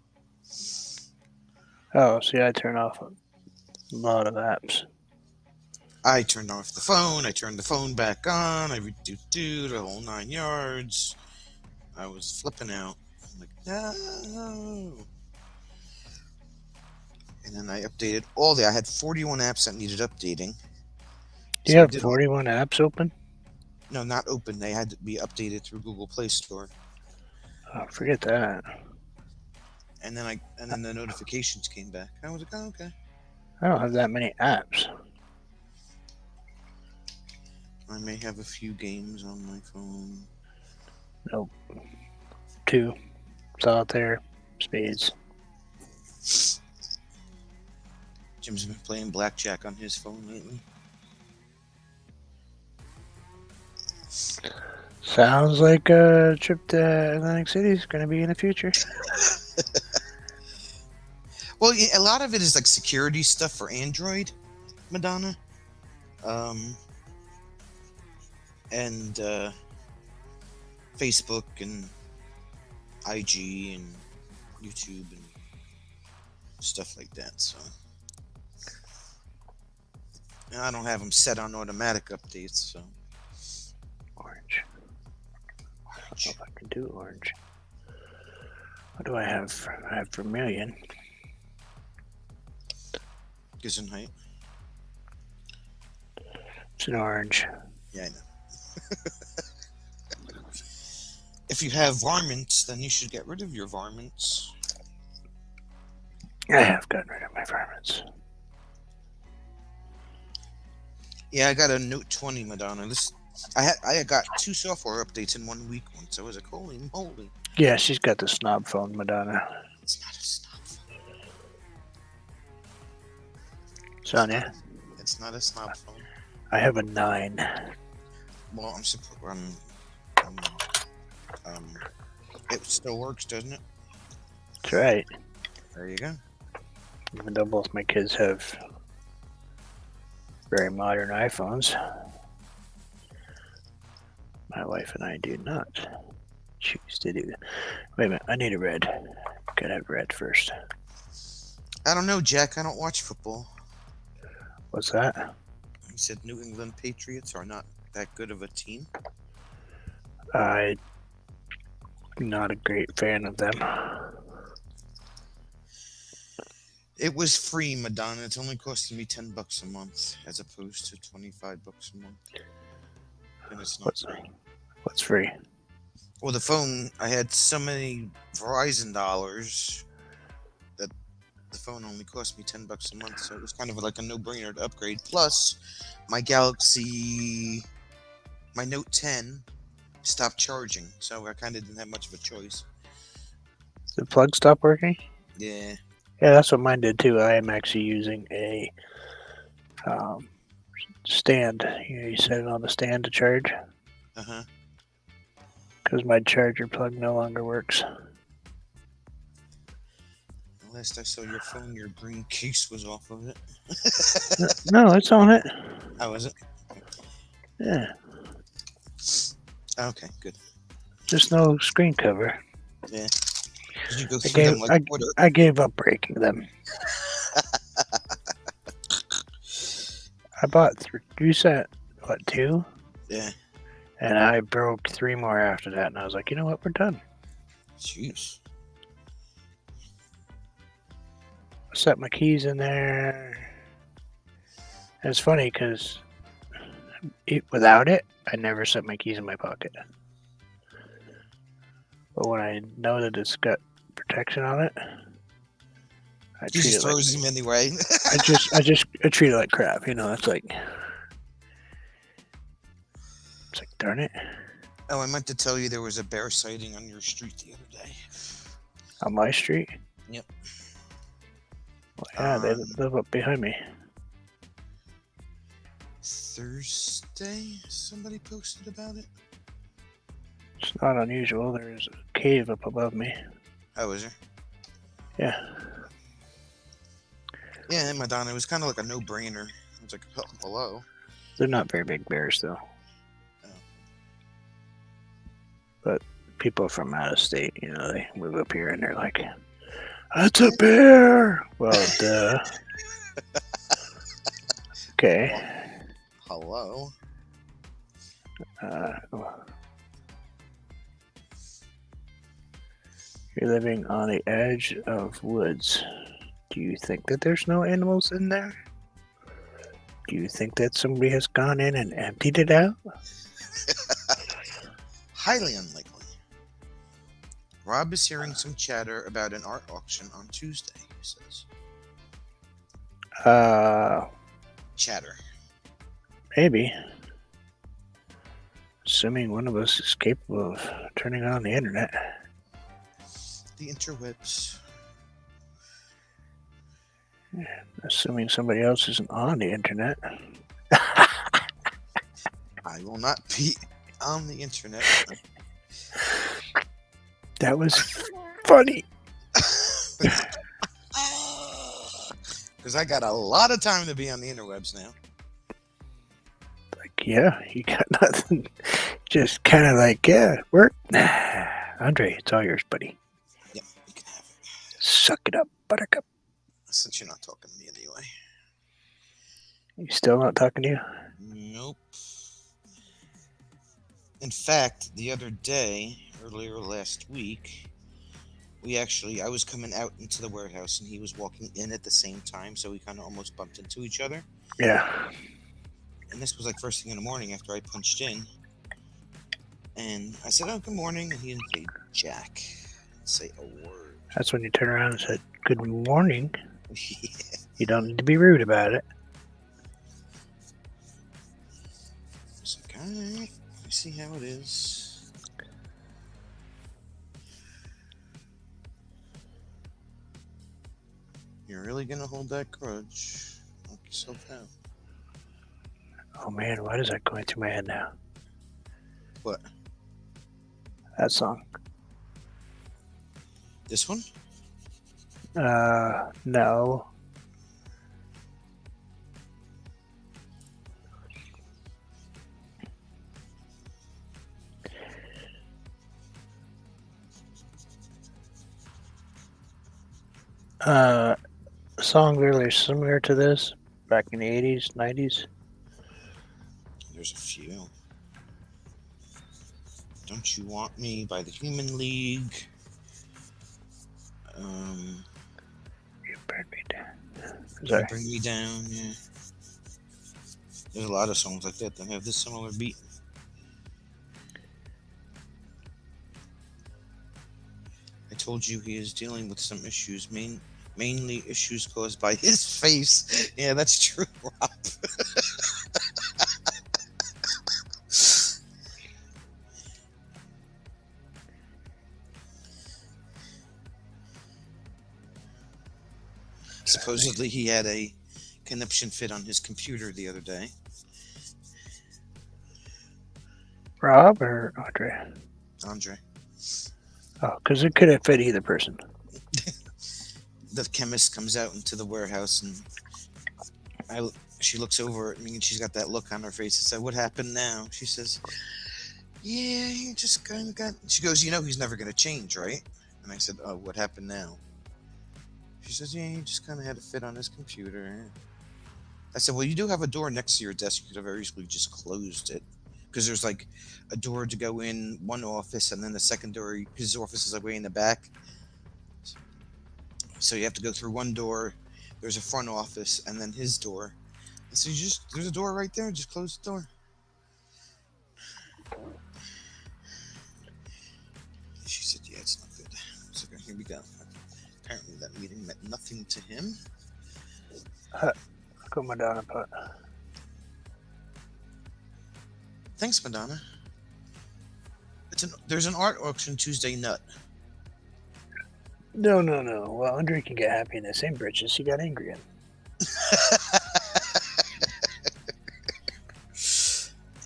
Speaker 2: Oh, see, I turn off a lot of apps.
Speaker 1: I turned off the phone. I turned the phone back on. I do the whole 9 yards. I was flipping out. I'm like, no. And then I updated I had 41 apps that needed updating.
Speaker 2: Do you have 41 apps open?
Speaker 1: No, not open. They had to be updated through Google Play Store.
Speaker 2: Oh, forget that.
Speaker 1: And then the notifications came back. I was like, oh, okay.
Speaker 2: I don't have that many apps.
Speaker 1: I may have a few games on my phone.
Speaker 2: Nope. 2. Solitaire. Spades.
Speaker 1: Jim's been playing blackjack on his phone lately.
Speaker 2: Sounds like a trip to Atlantic City is going to be in the future.
Speaker 1: Well, a lot of it is like security stuff for Android, Madonna. And Facebook and IG and YouTube and stuff like that. So and I don't have them set on automatic updates. So
Speaker 2: Orange. I don't know if I can do orange. What do I have? I have vermilion.
Speaker 1: Gesundheit.
Speaker 2: It's an orange.
Speaker 1: Yeah, I know. If you have varmints, then you should get rid of your varmints.
Speaker 2: I have gotten rid of my varmints.
Speaker 1: Yeah, I got a Note 20, Madonna. I got 2 software updates in 1 week once. I was like, holy moly.
Speaker 2: Yeah, she's got the snob phone, Madonna.
Speaker 1: It's not a snob phone.
Speaker 2: Sonia?
Speaker 1: It's not a snob phone.
Speaker 2: I have a 9.
Speaker 1: Well, it still works, doesn't it?
Speaker 2: That's right.
Speaker 1: There you go.
Speaker 2: Even though both my kids have very modern iPhones, my wife and I do not choose to do that. Wait a minute, I need a red. Gotta have red first.
Speaker 1: I don't know, Jack. I don't watch football.
Speaker 2: What's that?
Speaker 1: You said New England Patriots are not that good of a team.
Speaker 2: I'm not a great fan of them.
Speaker 1: It was free, Madonna. It's only costing me $10 a month, as opposed to $25 a month. And it's not free.
Speaker 2: What's free?
Speaker 1: Well, the phone. I had so many Verizon dollars that the phone only cost me $10 a month, so it was kind of like a no-brainer to upgrade. Plus, my Note 10 stopped charging, so I kind of didn't have much of a choice.
Speaker 2: The plug stopped working?
Speaker 1: Yeah.
Speaker 2: Yeah, that's what mine did too. I am actually using a stand. You set it on the stand to charge.
Speaker 1: Uh-huh.
Speaker 2: Because my charger plug no longer works.
Speaker 1: Last I saw your phone, your green case was off of it.
Speaker 2: No, it's on it.
Speaker 1: How is it?
Speaker 2: Yeah.
Speaker 1: Okay, good.
Speaker 2: Just no screen cover.
Speaker 1: Yeah. Did you go through them like Twitter?
Speaker 2: I gave up breaking them. I bought 3 set, what, 2?
Speaker 1: Yeah.
Speaker 2: And I broke 3 more after that, and I was like, you know what, we're done.
Speaker 1: Jeez.
Speaker 2: I set my keys in there. And it's funny because without it, I never set my keys in my pocket. But when I know that it's got protection on it, I
Speaker 1: He
Speaker 2: treat
Speaker 1: just
Speaker 2: it like
Speaker 1: throws him anyway.
Speaker 2: I treat it like crap. You know, it's like darn it.
Speaker 1: Oh, I meant to tell you there was a bear sighting on your street the other day.
Speaker 2: On my street?
Speaker 1: Yep.
Speaker 2: Well, yeah, they live up behind me.
Speaker 1: Thursday, somebody posted about it.
Speaker 2: It's not unusual. There's a cave up above me.
Speaker 1: Oh, is there?
Speaker 2: Yeah.
Speaker 1: Yeah, Madonna. It was kind of like a no-brainer. It was like, oh, hello.
Speaker 2: They're not very big bears, though.
Speaker 1: Oh.
Speaker 2: But people from out of state, you know, they move up here and they're like, that's a bear! Well, duh. Okay.
Speaker 1: Hello.
Speaker 2: You're living on the edge of woods. Do you think that there's no animals in there? Do you think that somebody has gone in and emptied it out?
Speaker 1: Highly unlikely. Rob is hearing some chatter about an art auction on Tuesday, he says. Chatter.
Speaker 2: Maybe. Assuming one of us is capable of turning on the internet.
Speaker 1: The interwebs.
Speaker 2: Assuming somebody else isn't on the internet.
Speaker 1: I will not be on the internet.
Speaker 2: That was funny.
Speaker 1: Because I got a lot of time to be on the interwebs now.
Speaker 2: Like, yeah, you got nothing. Just kind of like, yeah, work. Andre, it's all yours, buddy.
Speaker 1: Yep, you can have it.
Speaker 2: Suck it up, buttercup.
Speaker 1: Since you're not talking to me anyway.
Speaker 2: You still not talking to you?
Speaker 1: Nope. In fact, the other day, earlier last week, I was coming out into the warehouse and he was walking in at the same time, so we kind of almost bumped into each other.
Speaker 2: Yeah.
Speaker 1: And this was like first thing in the morning after I punched in. And I said, oh, good morning. And he didn't say jack. Didn't say a word.
Speaker 2: That's when you turn around and said, good morning.
Speaker 1: Yeah.
Speaker 2: You don't need to be rude about it.
Speaker 1: I was like, alright, I see how it is. You're really gonna hold that grudge? Knock yourself out.
Speaker 2: Oh man, why is that going through my head now?
Speaker 1: What?
Speaker 2: That song.
Speaker 1: This one?
Speaker 2: No. A song really similar to this back in the 80s, 90s.
Speaker 1: There's a few. Don't You Want Me by the Human League.
Speaker 2: You Burn Me Down.
Speaker 1: You
Speaker 2: Sorry.
Speaker 1: Bring Me Down, yeah. There's a lot of songs like that have this similar beat. I told you he is dealing with some issues, mainly issues caused by his face. Yeah, that's true, Rob. Supposedly he had a conniption fit on his computer the other day.
Speaker 2: Rob or Andre?
Speaker 1: Andre.
Speaker 2: Oh, because it could have fit either person.
Speaker 1: The chemist comes out into the warehouse and she looks over at me and she's got that look on her face. I said, what happened now? She says, yeah, he just kind of got... She goes, you know he's never going to change, right? And I said, oh, what happened now? She says, yeah, he just kind of had a fit on his computer. I said, well, you do have a door next to your desk. You could have very easily just closed it. because there's like a door to go in one office, and then the second door, his office is like way in the back. So you have to go through one door. There's a front office, and then his door. And so there's a door right there. Just close the door. She said, "Yeah, it's not good." So here we go. Apparently, that meeting meant nothing to him.
Speaker 2: Go Madonna put.
Speaker 1: Thanks, Madonna. There's an art auction Tuesday nut.
Speaker 2: No. Well, Andre can get happy in the same britches he got angry in.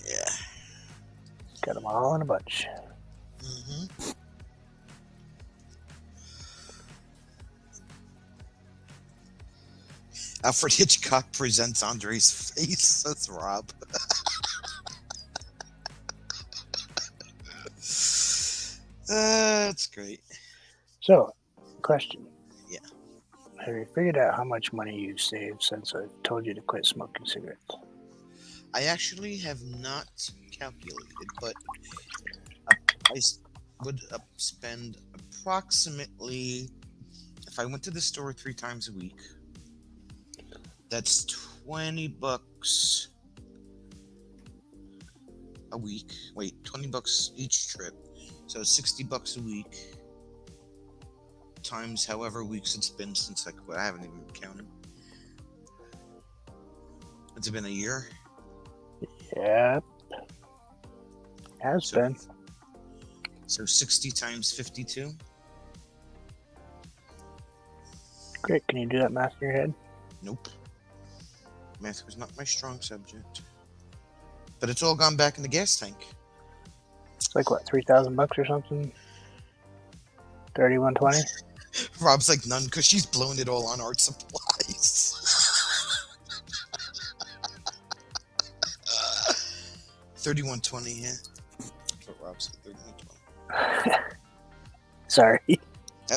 Speaker 1: Yeah.
Speaker 2: Got them all in a bunch.
Speaker 1: Mm-hmm. Alfred Hitchcock presents Andre's face. That's Rob. That's great.
Speaker 2: So, question.
Speaker 1: Yeah.
Speaker 2: Have you figured out how much money you've saved since I told you to quit smoking cigarettes?
Speaker 1: I actually have not calculated, but I would spend approximately, if I went to the store 3 times a week, that's $20 a week. Wait, $20 each trip. So $60 a week times however weeks it's been since I haven't even counted. It's been a year.
Speaker 2: Yep. Has been.
Speaker 1: So 60 times 52.
Speaker 2: Great. Can you do that math in your head?
Speaker 1: Nope. Math was not my strong subject. But it's all gone back in the gas tank.
Speaker 2: It's like what, $3,000 or something? 3120.
Speaker 1: Rob's like, none, because she's blown it all on art supplies. 3120, yeah. That's what Rob said, 3120.
Speaker 2: Sorry.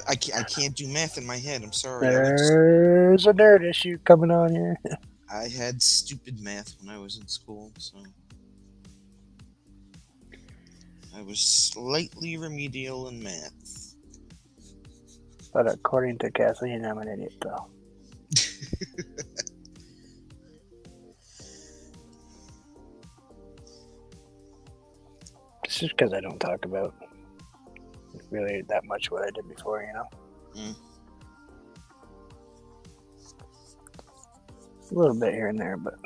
Speaker 1: I can't do math in my head. I'm sorry.
Speaker 2: There's a nerd issue coming on here.
Speaker 1: I had stupid math when I was in school, so I was slightly remedial in math.
Speaker 2: But according to Kathleen, I'm an idiot, though. It's just because I don't talk about really that much what I did before, you know?
Speaker 1: Mm.
Speaker 2: A little bit here and there, but...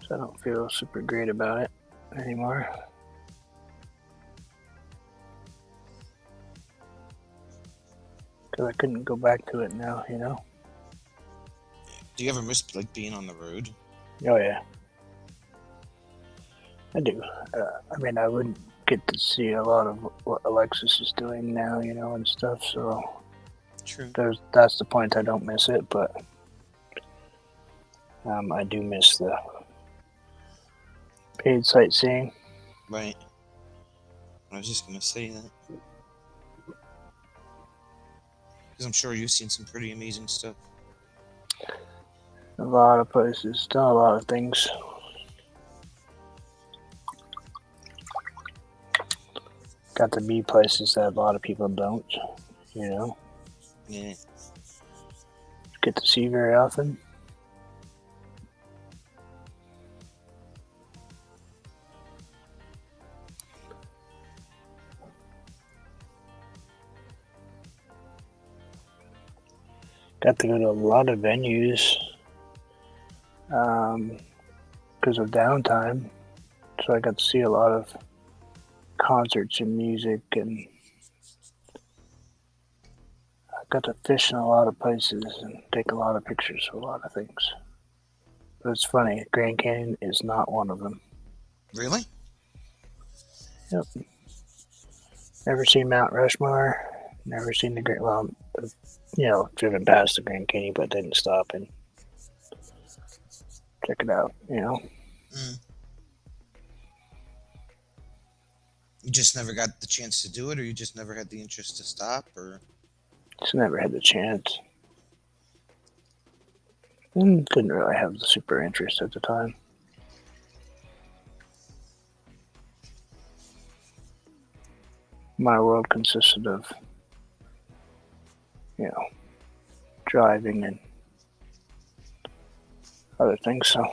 Speaker 2: So I don't feel super great about it anymore. Because I couldn't go back to it now, you know?
Speaker 1: Do you ever miss like being on the road?
Speaker 2: Oh, yeah. I do. I mean, I wouldn't get to see a lot of what Alexis is doing now, you know, and stuff, so...
Speaker 1: True.
Speaker 2: That's the point. I don't miss it, but... I do miss the paid sightseeing.
Speaker 1: Right. I was just gonna say that. Because I'm sure you've seen some pretty amazing stuff.
Speaker 2: A lot of places, done a lot of things. Got to be places that a lot of people don't, you know.
Speaker 1: Yeah.
Speaker 2: Get to see very often. Got to go to a lot of venues because of downtime. So I got to see a lot of concerts and music, and I got to fish in a lot of places and take a lot of pictures of a lot of things. But it's funny, Grand Canyon is not one of them.
Speaker 1: Really?
Speaker 2: Yep. Never seen Mount Rushmore. Never seen the Grand... Well, you know, driven past the Grand Canyon, but didn't stop and check it out, you know.
Speaker 1: Mm. You just never got the chance to do it, or you just never had the interest to stop, or
Speaker 2: Just never had the chance. And didn't really have the super interest at the time. My world consisted of, driving and other things. So,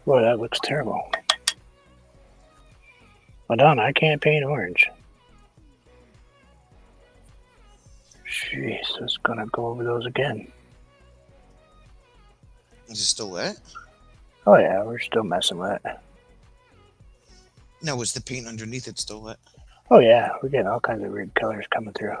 Speaker 2: boy, that looks terrible. Madonna, I can't paint orange. Jeez, it's gonna go over those again.
Speaker 1: is it still wet?
Speaker 2: Oh yeah, we're still messing with it.
Speaker 1: No, was the paint underneath it still wet?
Speaker 2: Oh yeah, we're getting all kinds of weird colors coming through.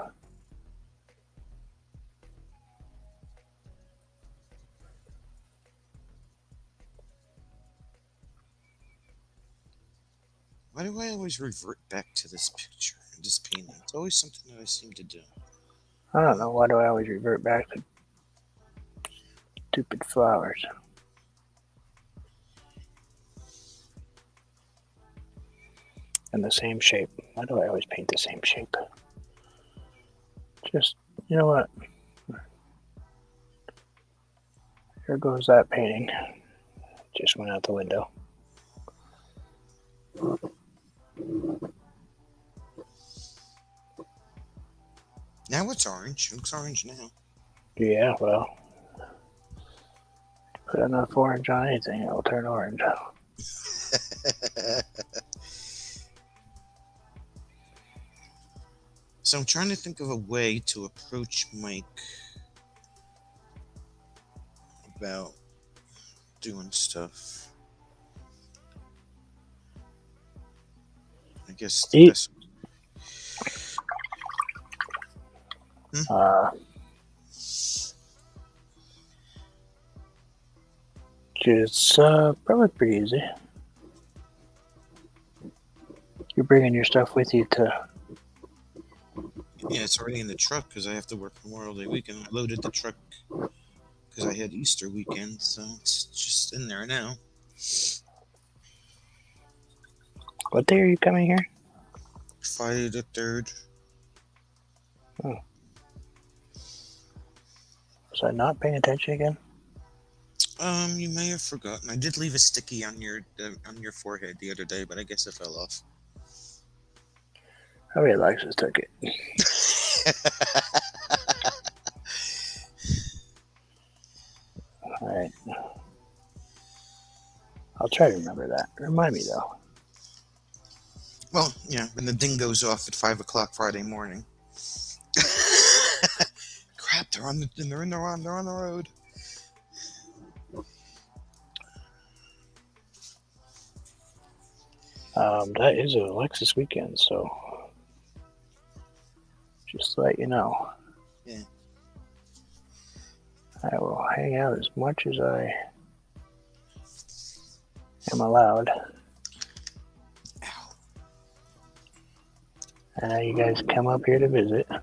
Speaker 1: Why do I always revert back to this picture, this painting? It's always something that I seem to do.
Speaker 2: I don't know, why do I always revert back to stupid flowers? And the same shape. Why do I always paint the same shape? Just, you know what? Here goes that painting. Just went out the window.
Speaker 1: Now it's orange. It looks orange now.
Speaker 2: Yeah, well, put enough orange on anything, it'll turn orange.
Speaker 1: So I'm trying to think of a way to approach Mike about doing stuff. I guess the
Speaker 2: Eat.
Speaker 1: best.
Speaker 2: It's probably pretty easy. You're bringing your stuff with you to.
Speaker 1: Yeah, it's already in the truck because I have to work Memorial Day weekend. I loaded the truck because I had Easter weekend, so it's just in there now.
Speaker 2: What day are you coming here?
Speaker 1: Friday the 3rd.
Speaker 2: Was I not paying attention again?
Speaker 1: You may have forgotten. I did leave a sticky on your forehead the other day, but I guess it fell off.
Speaker 2: I mean, Alexis took it. All right. I'll try to remember that. Remind me though.
Speaker 1: Well, yeah, when the ding goes off at 5 o'clock Friday morning. Crap! They're on the road.
Speaker 2: That is an Alexis weekend, so just to let you know.
Speaker 1: Yeah.
Speaker 2: I will hang out as much as I am allowed.
Speaker 1: Ow.
Speaker 2: You guys come up here to visit. Do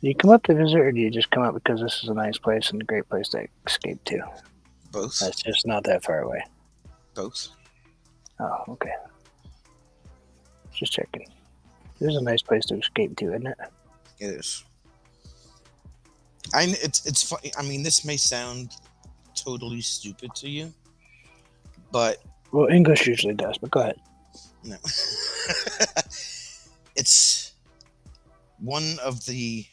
Speaker 2: you come up to visit, or do you just come up because this is a nice place and a great place to escape to?
Speaker 1: Both.
Speaker 2: That's just not that far away.
Speaker 1: Both.
Speaker 2: Oh, okay. Just checking. This is a nice place to escape to, isn't it?
Speaker 1: It is. It's funny. I mean, this may sound totally stupid to you, but
Speaker 2: Well, English usually does, but go ahead.
Speaker 1: no. It's one of the.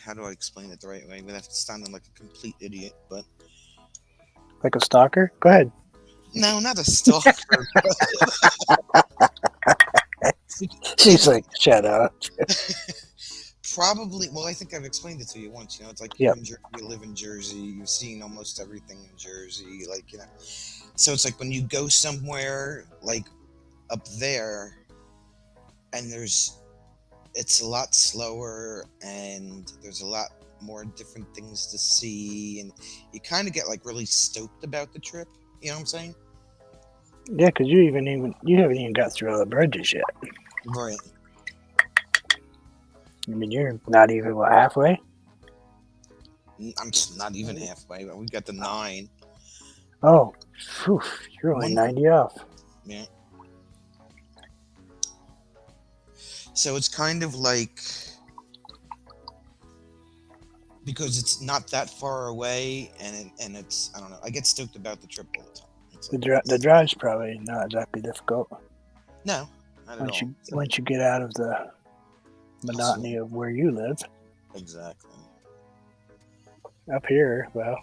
Speaker 1: How do I explain it the right way without sounding like a complete idiot? But
Speaker 2: Like a stalker? Go ahead.
Speaker 1: no, not a stalker.
Speaker 2: She's like, shut up.
Speaker 1: Probably. Well, I think I've explained it to you once. It's like
Speaker 2: Yep.
Speaker 1: you live in Jersey. You've seen almost everything in Jersey. So it's like when you go somewhere like up there, and it's a lot slower, and there's a lot more different things to see, and you kind of get like really stoked about the trip. You know what I'm saying?
Speaker 2: Yeah, because you haven't even got through all the bridges yet.
Speaker 1: Right.
Speaker 2: I mean, you're not even halfway.
Speaker 1: I'm not even halfway. We got the 9.
Speaker 2: Oh, phew, you're only
Speaker 1: One,
Speaker 2: 90 off.
Speaker 1: yeah. So it's kind of like, because it's not that far away, and it's, I don't know. I get stoked about the trip all the time. It's like
Speaker 2: The drive's probably not exactly difficult
Speaker 1: no, not at all. So,
Speaker 2: once you get out of the
Speaker 1: hustle.
Speaker 2: monotony of where you live.
Speaker 1: Exactly.
Speaker 2: Up here, well,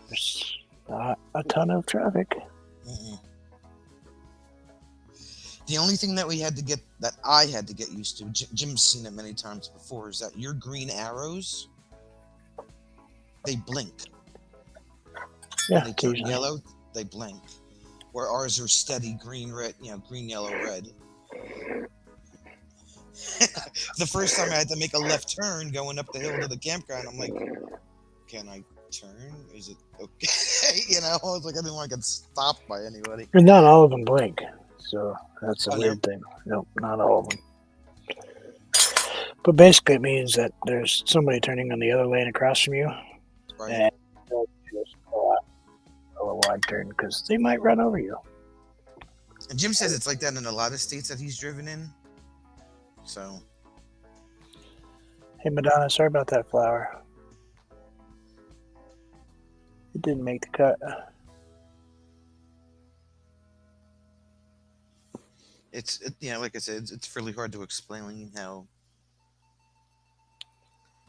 Speaker 2: there's not a ton of traffic.
Speaker 1: Mm-mm. The only thing that I had to get used to, Jim's seen it many times before, is that your green arrows, they blink.
Speaker 2: Yeah,
Speaker 1: When they turn
Speaker 2: occasionally.
Speaker 1: yellow, they blink. Where ours are steady green, red, green, yellow, red. The first time I had to make a left turn going up the hill to the campground, I'm like, can I turn? Is it okay? I was like, I didn't want to get stopped by anybody.
Speaker 2: And not all of them blink, so that's a
Speaker 1: Oh, no?
Speaker 2: weird thing. Nope, not all of them. But basically, it means that there's somebody turning on the other lane across from you,
Speaker 1: Right.
Speaker 2: and they'll just go out a wide turn because they might run over you.
Speaker 1: And Jim says it's like that in a lot of states that he's driven in. So,
Speaker 2: Hey, Madonna, sorry about that flower. It didn't make the cut.
Speaker 1: like I said, it's really hard to explain how.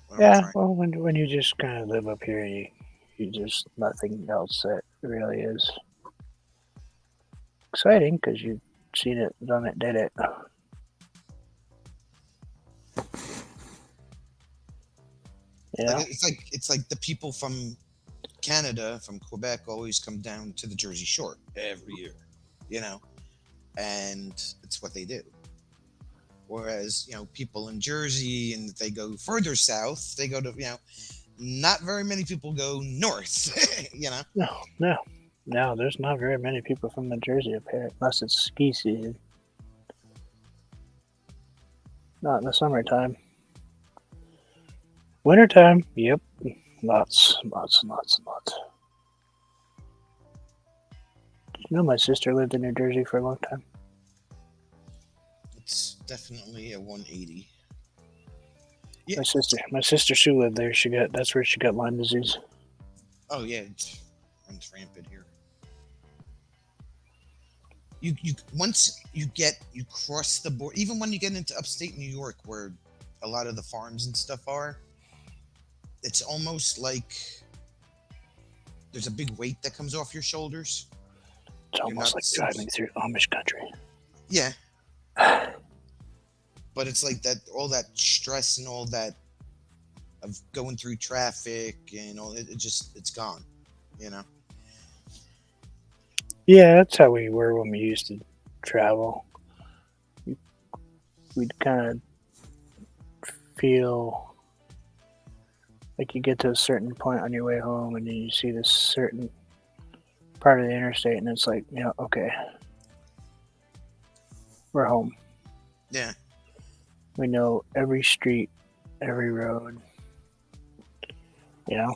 Speaker 1: what I'm
Speaker 2: Yeah,
Speaker 1: trying-
Speaker 2: well, when you just kind of live up here, you just nothing else that really is exciting because you've seen it, done it, did it. Yeah,
Speaker 1: Like, it's like the people from Canada, from Quebec, always come down to the Jersey Shore every year, and it's what they do. Whereas people in Jersey, and if they go further south, they go to not very many people go north.
Speaker 2: no, there's not very many people from New Jersey up here unless it's ski season. Not in the summertime. Wintertime, yep, lots and lots. My sister lived in New Jersey for a long time.
Speaker 1: It's definitely a 180.
Speaker 2: My sister Sue lived there. That's where she got Lyme disease.
Speaker 1: Oh yeah, it's runs rampant here. You once you cross the border, even when you get into upstate New York, where a lot of the farms and stuff are, it's almost like there's a big weight that comes off your shoulders.
Speaker 2: It's almost like driving through Amish country.
Speaker 1: Yeah. But it's like that, all that stress and all that of going through traffic and all it's gone,
Speaker 2: Yeah, that's how we were when we used to travel. We'd kind of feel like you get to a certain point on your way home and then you see this certain part of the interstate and it's like, okay, we're home.
Speaker 1: Yeah.
Speaker 2: We know every street, every road,
Speaker 1: I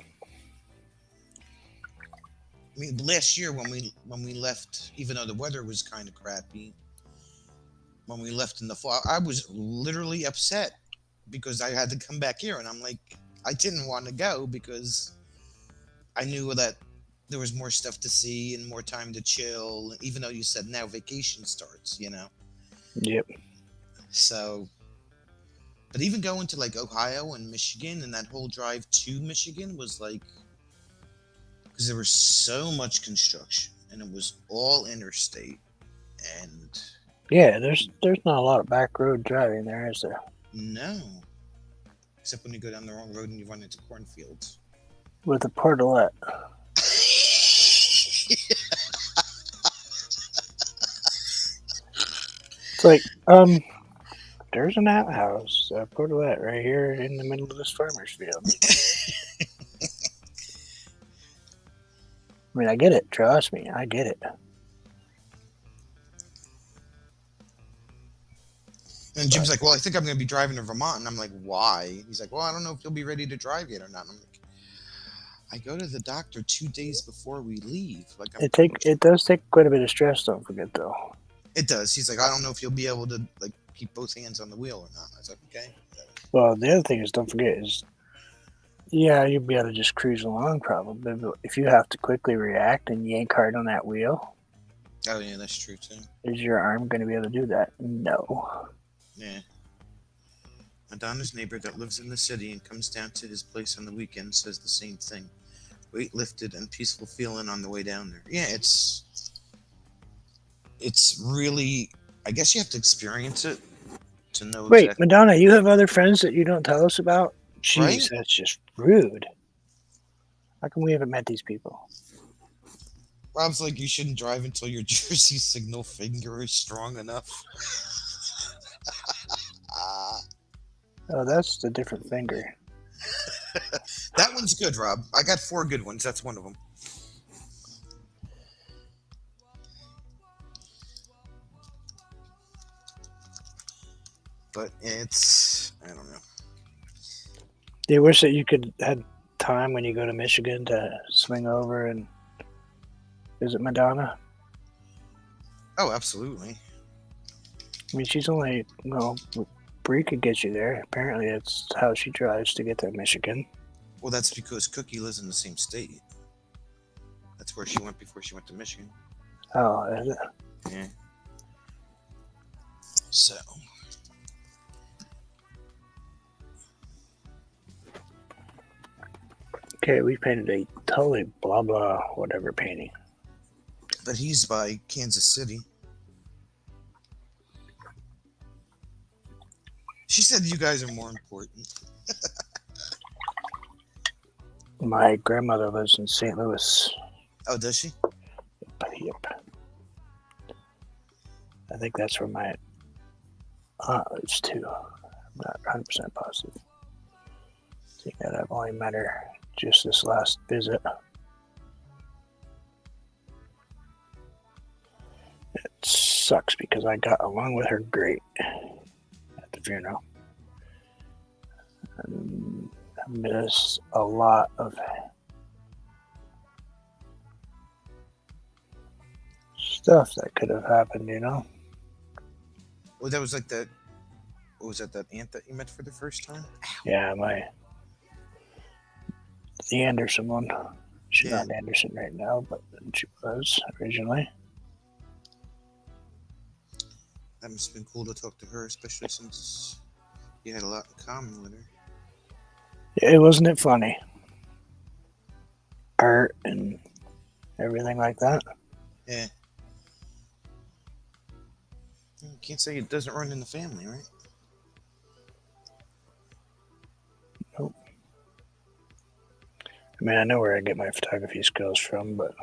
Speaker 1: mean, last year when we left, even though the weather was kind of crappy, when we left in the fall, I was literally upset because I had to come back here, and I'm like, I didn't want to go because I knew that there was more stuff to see and more time to chill. Even though you said now vacation starts,
Speaker 2: Yep.
Speaker 1: So, but even going to like Ohio and Michigan and that whole drive to Michigan was like, because there was so much construction and it was all interstate, and
Speaker 2: Yeah, there's not a lot of back road driving there, is there?
Speaker 1: no, except when you go down the wrong road and you run into cornfields.
Speaker 2: With a portalette. It's like, there's an outhouse, a portalette right here in the middle of this farmer's field. I mean, I get it. Trust me, I get it.
Speaker 1: And Jim's like, well, I think I'm going to be driving to Vermont. And I'm like, why? He's like, well, I don't know if you'll be ready to drive yet or not. And I'm like, I go to the doctor 2 days before we leave. Like
Speaker 2: It does take quite a bit of stress. Don't forget though.
Speaker 1: it does. He's like, I don't know if you'll be able to like keep both hands on the wheel or not. I was like, okay.
Speaker 2: Well, the other thing is, don't forget is, yeah, you'll be able to just cruise along probably, but if you have to quickly react and yank hard on that wheel,
Speaker 1: Oh yeah, that's true too.
Speaker 2: is your arm going to be able to do that? No.
Speaker 1: Yeah. Madonna's neighbor that lives in the city and comes down to his place on the weekend says the same thing. Weight lifted and peaceful feeling on the way down there. Yeah, it's really. I guess you have to experience it to know
Speaker 2: Wait,
Speaker 1: exactly.
Speaker 2: Madonna, you have other friends that you don't tell us about? Jeez,
Speaker 1: Right?
Speaker 2: that's just rude. How come we haven't met these people?
Speaker 1: Rob's like, you shouldn't drive until your Jersey signal finger is strong enough.
Speaker 2: Oh, that's the different finger.
Speaker 1: That one's good, Rob. I got 4 good ones. That's one of them. But it's, I don't know.
Speaker 2: Do you wish that you could had time when you go to Michigan to swing over and visit Madonna?
Speaker 1: Oh, absolutely.
Speaker 2: I mean, she's only, Bree could get you there. Apparently, it's how she drives to get to Michigan.
Speaker 1: Well, that's because Cookie lives in the same state. That's where she went before she went to Michigan.
Speaker 2: Oh, is it?
Speaker 1: Yeah. So.
Speaker 2: Okay, we painted a totally blah blah whatever painting.
Speaker 1: But he's by Kansas City. She said you guys are more important.
Speaker 2: My grandmother lives in St. Louis.
Speaker 1: Oh, does she?
Speaker 2: Yep. I think that's where my aunt lives too. I'm not 100% positive. I think that I've only met her just this last visit. It sucks because I got along with her great at the funeral. And I missed a lot of stuff that could have happened, you know?
Speaker 1: Well, that was like that. What was that? That aunt that you met for the first time?
Speaker 2: Yeah, the Anderson one. She's
Speaker 1: Yeah.
Speaker 2: not Anderson right now, but she was originally.
Speaker 1: That must have been cool to talk to her, especially since you had a lot in common with her.
Speaker 2: It wasn't it funny. Art and everything like that.
Speaker 1: Yeah. You can't say it doesn't run in the family, right?
Speaker 2: Nope. I mean, I know where I get my photography skills from, but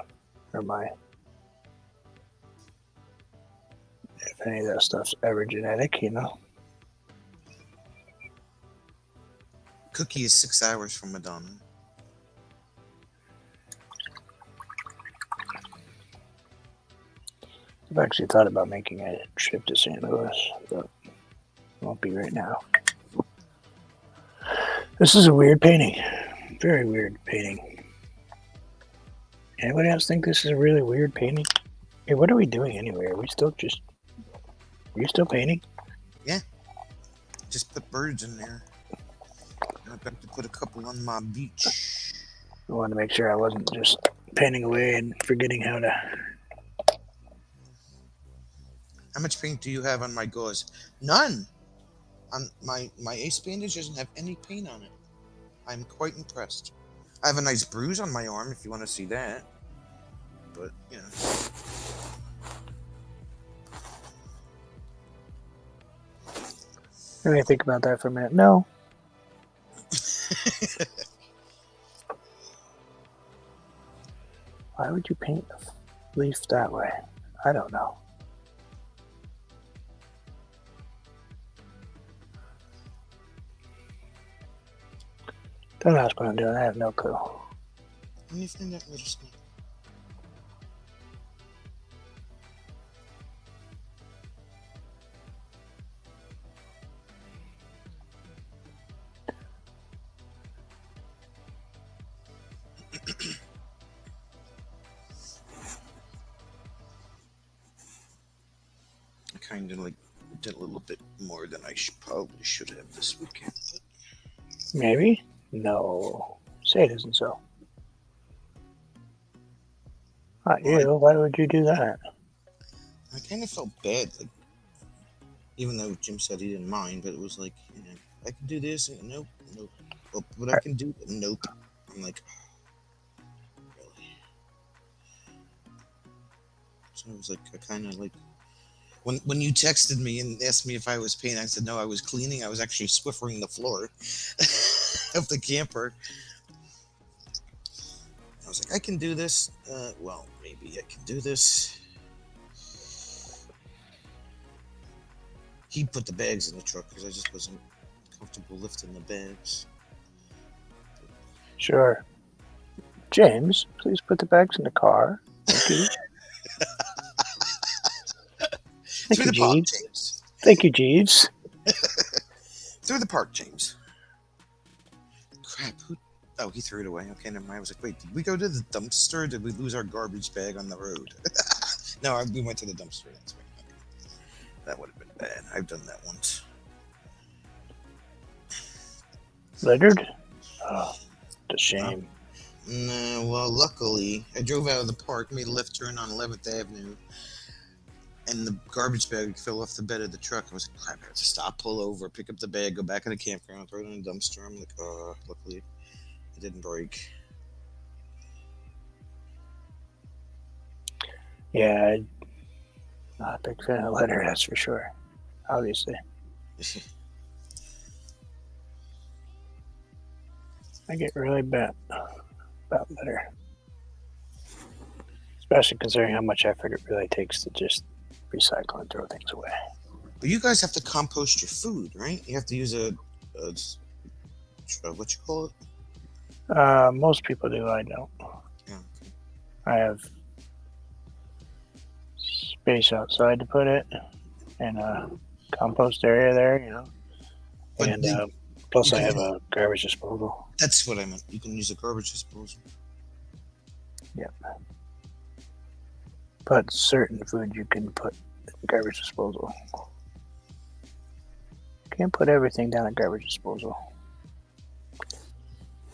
Speaker 2: if any of that stuff's ever genetic, you know.
Speaker 1: Cookie is 6 hours from Madonna.
Speaker 2: I've actually thought about making a trip to St. Louis, but it won't be right now. This is a weird painting. Very weird painting. Anybody else think this is a really weird painting? Hey, what are we doing anyway? Are you still painting?
Speaker 1: Just put birds in there. I'm about to put a couple on my beach.
Speaker 2: I wanted to make sure I wasn't just painting away and forgetting how to.
Speaker 1: How much paint do you have on my gauze? None. On my ace bandage doesn't have any paint on it. I'm quite impressed. I have a nice bruise on my arm if you want to see that. But, you know.
Speaker 2: Let me think about that for a minute. No. Why would you paint a leaf that way? I don't know. Don't ask what I'm doing. I have no clue.
Speaker 1: Let me find that little snake. kind of like did a little bit more than I probably should have this weekend.
Speaker 2: Maybe? No. Say it isn't so. Not
Speaker 1: Well,
Speaker 2: you. Why would you do that?
Speaker 1: I kind of felt bad, like even though Jim said he didn't mind, but it was like, I can do this, and nope, nope. Well, what I can do, nope. I'm like, really? So it was like, I kind of like when you texted me and asked me if I was painting, I said no, I was cleaning. I was actually swiffering the floor of the camper. I was like, I can do this. Well, maybe I can do this. He put the bags in the truck because I just wasn't comfortable lifting the bags.
Speaker 2: Sure. James, please put the bags in the car. Thank you. Thank
Speaker 1: Through
Speaker 2: you,
Speaker 1: the park,
Speaker 2: Jeeves.
Speaker 1: James.
Speaker 2: Thank you, Jeeves.
Speaker 1: Through the park, James. Crap. Oh, he threw it away. Okay, never mind. I was like, wait, did we go to the dumpster? Did we lose our garbage bag on the road? No, we went to the dumpster. That's right. Okay. That would have been bad. I've done that once.
Speaker 2: Littered? Oh, it's a shame.
Speaker 1: No, well, luckily, I drove out of the park, made a left turn on 11th Avenue, and the garbage bag fell off the bed of the truck. I was like, crap, I have to stop, pull over, pick up the bag, go back in the campground, throw it in the dumpster. I'm like, luckily it didn't break.
Speaker 2: Yeah, not a big fan of litter, that's for sure. Obviously. I get really bad about litter. Especially considering how much effort it really takes to just recycle and throw things away.
Speaker 1: But you guys have to compost your food, right? You have to use a what you call it?
Speaker 2: Most people do, I don't.
Speaker 1: Yeah.
Speaker 2: I have space outside to put it in a compost area there, you know.
Speaker 1: But
Speaker 2: And plus
Speaker 1: you
Speaker 2: I
Speaker 1: can-
Speaker 2: have a garbage disposal.
Speaker 1: That's what I meant. You can use a garbage disposal.
Speaker 2: Yep. But certain food you can put in garbage disposal. Can't put everything down a garbage disposal.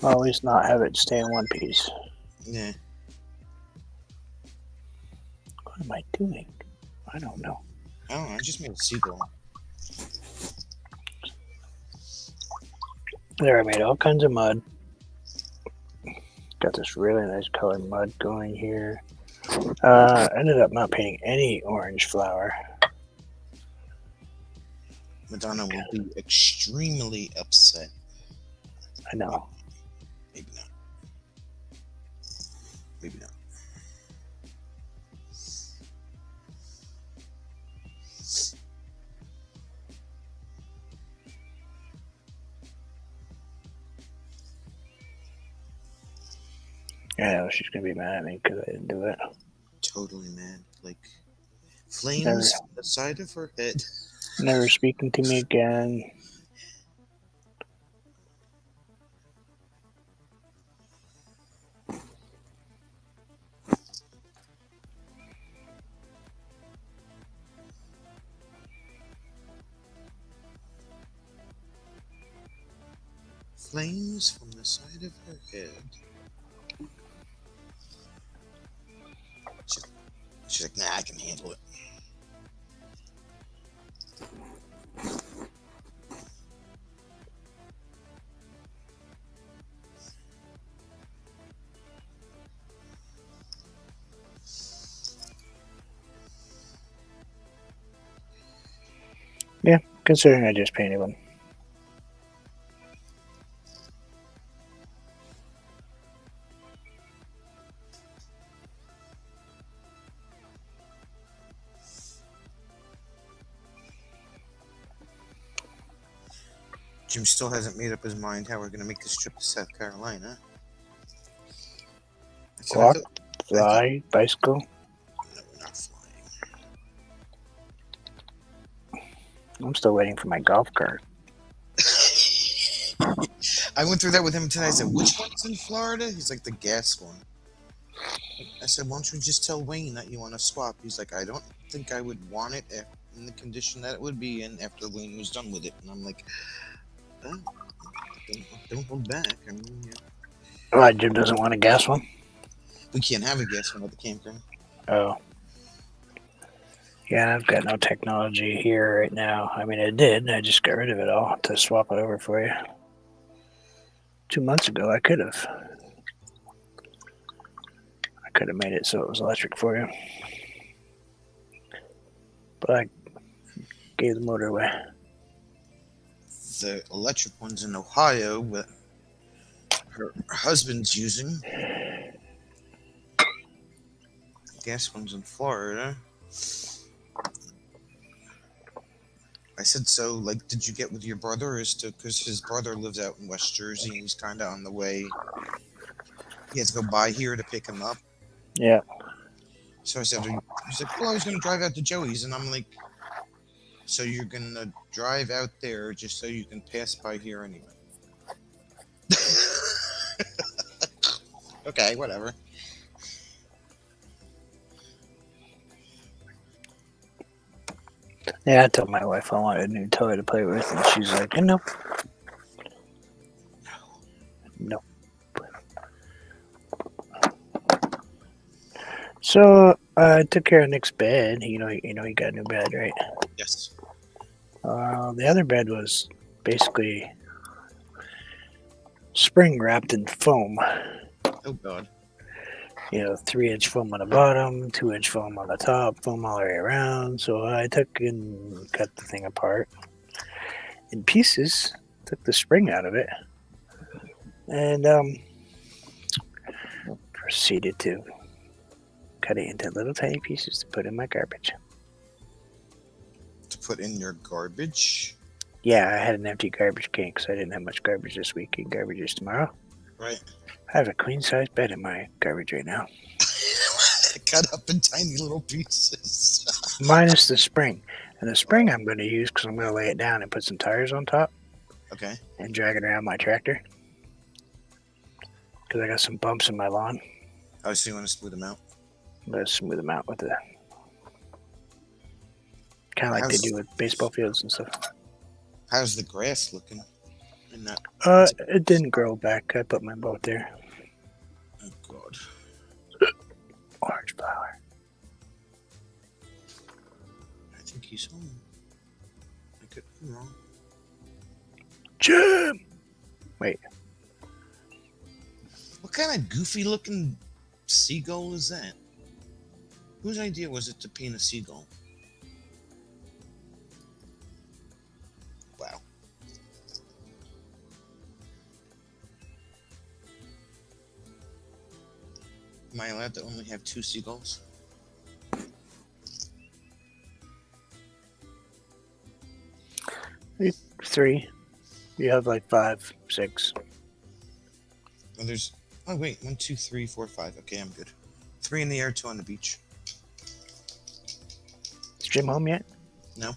Speaker 2: Well, at least not have it stay in one piece.
Speaker 1: Yeah.
Speaker 2: What am I doing? I don't know.
Speaker 1: I don't know. I just made a seagull.
Speaker 2: There, I made all kinds of mud. Got this really nice colored mud going here. Ended up not painting any orange flower.
Speaker 1: Madonna will be extremely upset.
Speaker 2: I know.
Speaker 1: Maybe not. Maybe not.
Speaker 2: I know she's gonna be mad at me because I didn't do it.
Speaker 1: Totally mad. Like flames
Speaker 2: Never.
Speaker 1: on the side of her head.
Speaker 2: Never speaking to me again.
Speaker 1: Flames from the side of her head. She's like, nah, I can handle it.
Speaker 2: Considering I just painted one.
Speaker 1: Jim still hasn't made up his mind how we're going to make this trip to South Carolina. I said,
Speaker 2: Walk,
Speaker 1: I thought-
Speaker 2: fly, bicycle.
Speaker 1: no, we're not flying.
Speaker 2: I'm still waiting for my golf cart.
Speaker 1: I went through that with him today. I said, which one's in Florida? He's like, the gas one. I said, why don't you just tell Wayne that you want to swap? He's like, I don't think I would want it in the condition that it would be in after Wayne was done with it. And I'm like, oh, don't hold back. I mean, yeah.
Speaker 2: Why, Jim doesn't want a gas one?
Speaker 1: We can't have a gas one at the campground.
Speaker 2: Oh. Yeah, I've got no technology here right now. I mean, I did. I just got rid of it all to swap it over for you. 2 months ago, I could have. I could have made it so it was electric for you. But I gave the motor away.
Speaker 1: The electric one's in Ohio, but her husband's using. The gas one's in Florida. I said, so, like, did you get with your brother? Because his brother lives out in West Jersey, and he's kind of on the way. He has to go by here to pick him up.
Speaker 2: Yeah.
Speaker 1: So I said, he's like, well, I was going to drive out to Joey's. And I'm like, so you're going to drive out there just so you can pass by here anyway? Okay, whatever.
Speaker 2: Yeah, I told my wife I wanted a new toy to play with, and she's like, nope. Nope. So I took care of Nick's bed. You know, he got a new bed, right?
Speaker 1: Yes.
Speaker 2: The other bed was basically spring wrapped in foam.
Speaker 1: Oh, God.
Speaker 2: 3-inch foam on the bottom, 2-inch foam on the top, foam all the way around. So I took and cut the thing apart in pieces, took the spring out of it, and proceeded to cut it into little tiny pieces to put in my garbage.
Speaker 1: To put in your garbage?
Speaker 2: Yeah, I had an empty garbage can because I didn't have much garbage this week, and garbage is tomorrow.
Speaker 1: Right.
Speaker 2: I have a queen-size bed in my garbage right now.
Speaker 1: Cut up in tiny little pieces.
Speaker 2: Minus the spring. And the spring I'm going to use because I'm going to lay it down and put some tires on top.
Speaker 1: Okay.
Speaker 2: And drag it around my tractor. Because I got some bumps in my lawn.
Speaker 1: Oh, so you want to smooth them out?
Speaker 2: I'm going to smooth them out with the... Kind of like they do with baseball fields and stuff.
Speaker 1: How's the grass looking in that?
Speaker 2: It didn't grow back. I put my boat there.
Speaker 1: Oh, God.
Speaker 2: Orange flower.
Speaker 1: I think he's home. I could be wrong.
Speaker 2: Jim! Wait.
Speaker 1: What kind of goofy looking seagull is that? Whose idea was it to paint a seagull? Wow. Am I allowed to only have 2 seagulls?
Speaker 2: Three. You have like 5, 6.
Speaker 1: Oh, there's. Oh, wait. 1, 2, 3, 4, 5. Okay, I'm good. 3 in the air, 2 on the beach.
Speaker 2: Is Jim home yet?
Speaker 1: No.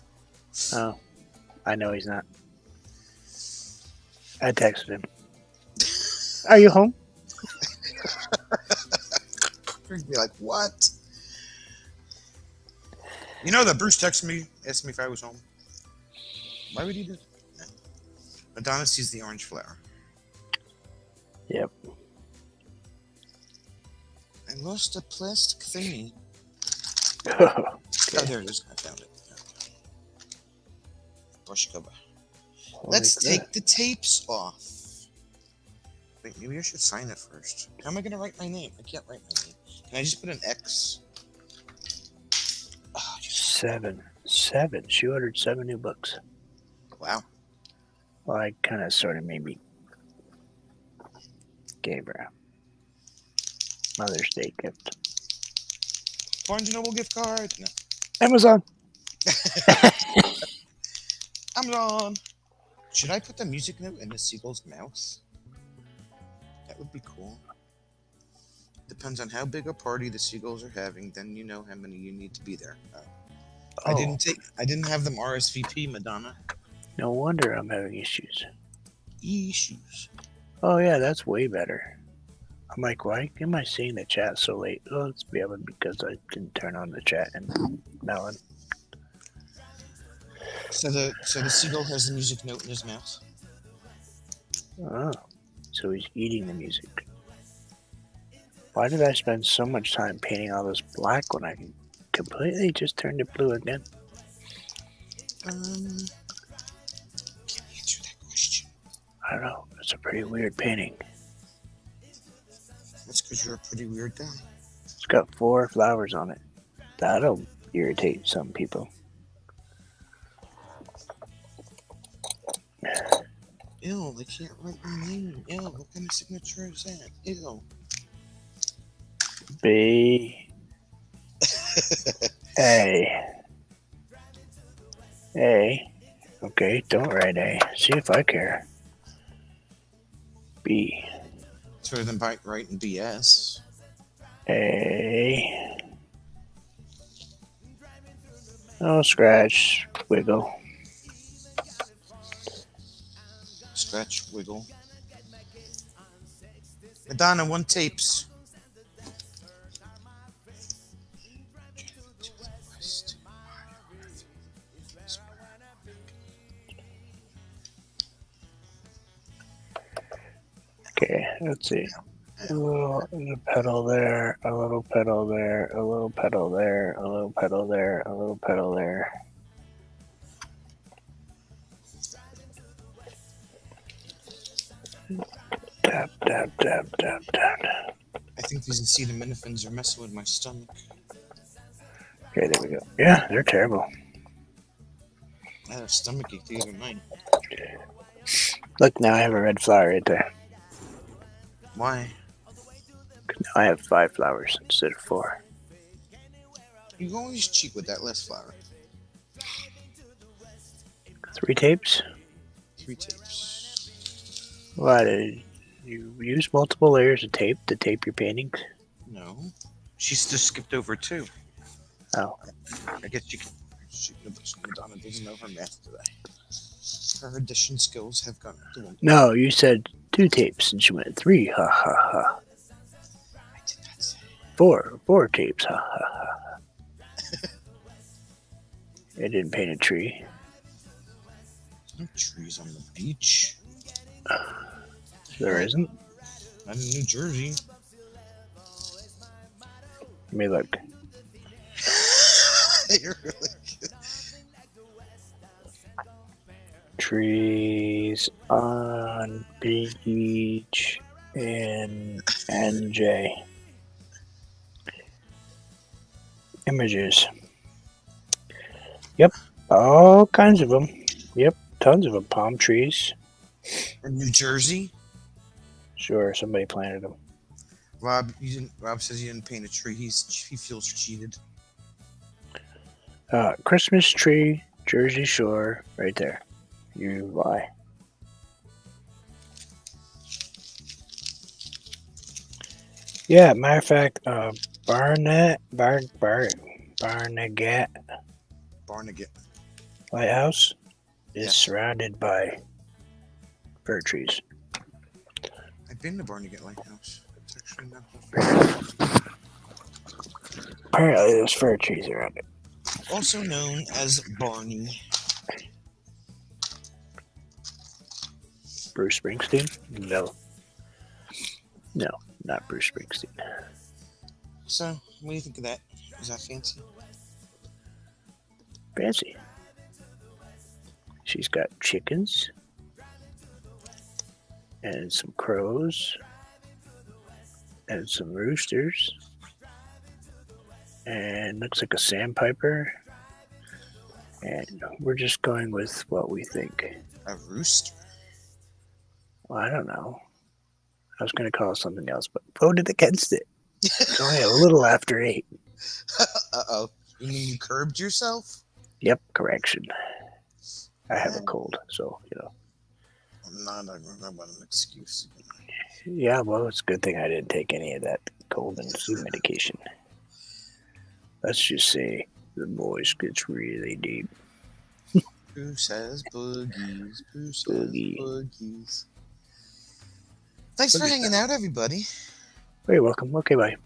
Speaker 2: Oh. I know he's not. I texted him. Are you home?
Speaker 1: He'd be like, what? You know that Bruce texted me, asked me if I was home. Why would he do that? No. Madonna sees the orange flower.
Speaker 2: Yep.
Speaker 1: I lost a plastic thingy. Oh, there it is. I found it. Okay. Brush cover. Let's take the tapes off. Wait, maybe I should sign it first. How am I going to write my name? I can't write my name. Can I just put an X? Oh,
Speaker 2: 7. She ordered 7 new books.
Speaker 1: Wow.
Speaker 2: Well, I kind of sort of maybe gave her a Mother's Day gift.
Speaker 1: Barnes & Noble gift card? No.
Speaker 2: Amazon.
Speaker 1: Amazon. Should I put the music note in the seagull's mouth? That would be cool. Depends on how big a party the seagulls are having, then you know how many you need to be there. I didn't have them RSVP, Madonna.
Speaker 2: No wonder I'm having issues.
Speaker 1: Issues.
Speaker 2: Oh yeah, that's way better. I'm like, why am I seeing the chat so late? Oh, it's because I didn't turn on the chat and Melon.
Speaker 1: So the seagull has the music note in his mouth.
Speaker 2: Oh, so he's eating the music. Why did I spend so much time painting all this black when I completely just turned it blue again?
Speaker 1: Can't answer that question.
Speaker 2: I don't know. It's a pretty weird painting.
Speaker 1: That's because you're a pretty weird guy.
Speaker 2: It's got 4 flowers on it. That'll irritate some people.
Speaker 1: Ew, they can't write my name. Ew, what kind of signature is that? Ew.
Speaker 2: B A A. Okay, don't write A. See if I care. B
Speaker 1: It's better than writing BS.
Speaker 2: A. Oh, scratch, wiggle.
Speaker 1: Scratch, wiggle. Madonna, 1 tapes.
Speaker 2: Okay, let's see. A little pedal there, a little pedal there, a little pedal there, a little pedal there, a little pedal there. Tap, tap, tap, tap, tap.
Speaker 1: I think these acetaminophen are messing with my stomach.
Speaker 2: Okay, there we go. Yeah, they're terrible.
Speaker 1: I had a stomachache the other night.
Speaker 2: Look, now I have a red flower right there.
Speaker 1: Why?
Speaker 2: Now I have 5 flowers instead of 4.
Speaker 1: You always cheat with that last flower.
Speaker 2: 3 tapes?
Speaker 1: 3 tapes.
Speaker 2: Why did you use multiple layers of tape to tape your paintings?
Speaker 1: No. She's just skipped over 2.
Speaker 2: Oh.
Speaker 1: I guess Madonna doesn't know her math today. Her addition skills have gone to 1.
Speaker 2: No, you said 2 tapes and she went 3. Ha ha ha.
Speaker 1: I did not say.
Speaker 2: 4 tapes. Ha ha ha. I didn't paint a tree.
Speaker 1: No trees on the beach.
Speaker 2: There isn't.
Speaker 1: Not in New Jersey.
Speaker 2: Let me look.
Speaker 1: You're really good.
Speaker 2: Trees on beach in NJ. Images. Yep, all kinds of them. Yep, tons of them. Palm trees.
Speaker 1: In New Jersey?
Speaker 2: Sure, somebody planted them.
Speaker 1: Rob says you didn't paint a tree. He feels cheated.
Speaker 2: Christmas tree, Jersey Shore, right there. You lie. Yeah, matter of fact, Barnegat
Speaker 1: Barnegat.
Speaker 2: Lighthouse is
Speaker 1: Yes.
Speaker 2: surrounded by fir trees.
Speaker 1: I've been to Barnegat Lighthouse. It's actually not that far.
Speaker 2: Apparently, there's fir trees around it.
Speaker 1: Also known as Barney.
Speaker 2: Bruce Springsteen? No, not Bruce Springsteen.
Speaker 1: So, what do you think of that? Is that fancy?
Speaker 2: Fancy. She's got chickens and some crows and some roosters and looks like a sandpiper. And we're just going with what we think.
Speaker 1: A rooster?
Speaker 2: Well, I don't know. I was going to call it something else, but voted against it. It's only a little after 8.
Speaker 1: Uh-oh. You mean you curbed yourself?
Speaker 2: Yep, correction. I have a cold, so,
Speaker 1: I'm not about an excuse.
Speaker 2: Yeah, well, it's a good thing I didn't take any of that cold and flu medication. Let's just say the voice gets really deep.
Speaker 1: Bruce has boogies. Bruce
Speaker 2: Boogie.
Speaker 1: has boogies. Thanks for hanging out, everybody.
Speaker 2: You're welcome. Okay, bye.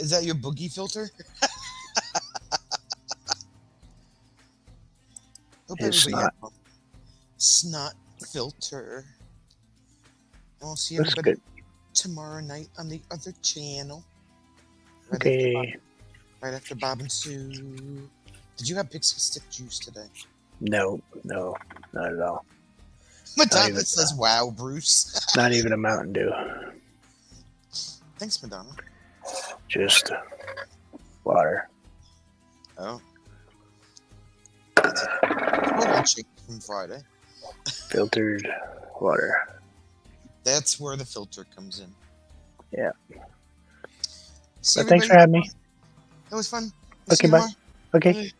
Speaker 1: Is that your boogie filter? Hope
Speaker 2: His
Speaker 1: everybody
Speaker 2: snot.
Speaker 1: had fun. Snot filter. I'll see
Speaker 2: That's
Speaker 1: everybody
Speaker 2: good.
Speaker 1: tomorrow night on the other channel. Right
Speaker 2: Okay.
Speaker 1: Right after Bob and Sue. Did you have pixie stick juice today?
Speaker 2: No, not at all.
Speaker 1: Madonna
Speaker 2: even-
Speaker 1: says, "Wow, Bruce."
Speaker 2: Not even a Mountain Dew.
Speaker 1: Thanks, Madonna.
Speaker 2: Just water.
Speaker 1: Oh. Total change from Friday.
Speaker 2: Filtered water.
Speaker 1: That's where the filter comes in.
Speaker 2: Yeah.
Speaker 1: See
Speaker 2: But thanks
Speaker 1: everybody?
Speaker 2: for having me.
Speaker 1: It was fun.
Speaker 2: Okay,
Speaker 1: See you
Speaker 2: bye.
Speaker 1: tomorrow.
Speaker 2: Okay.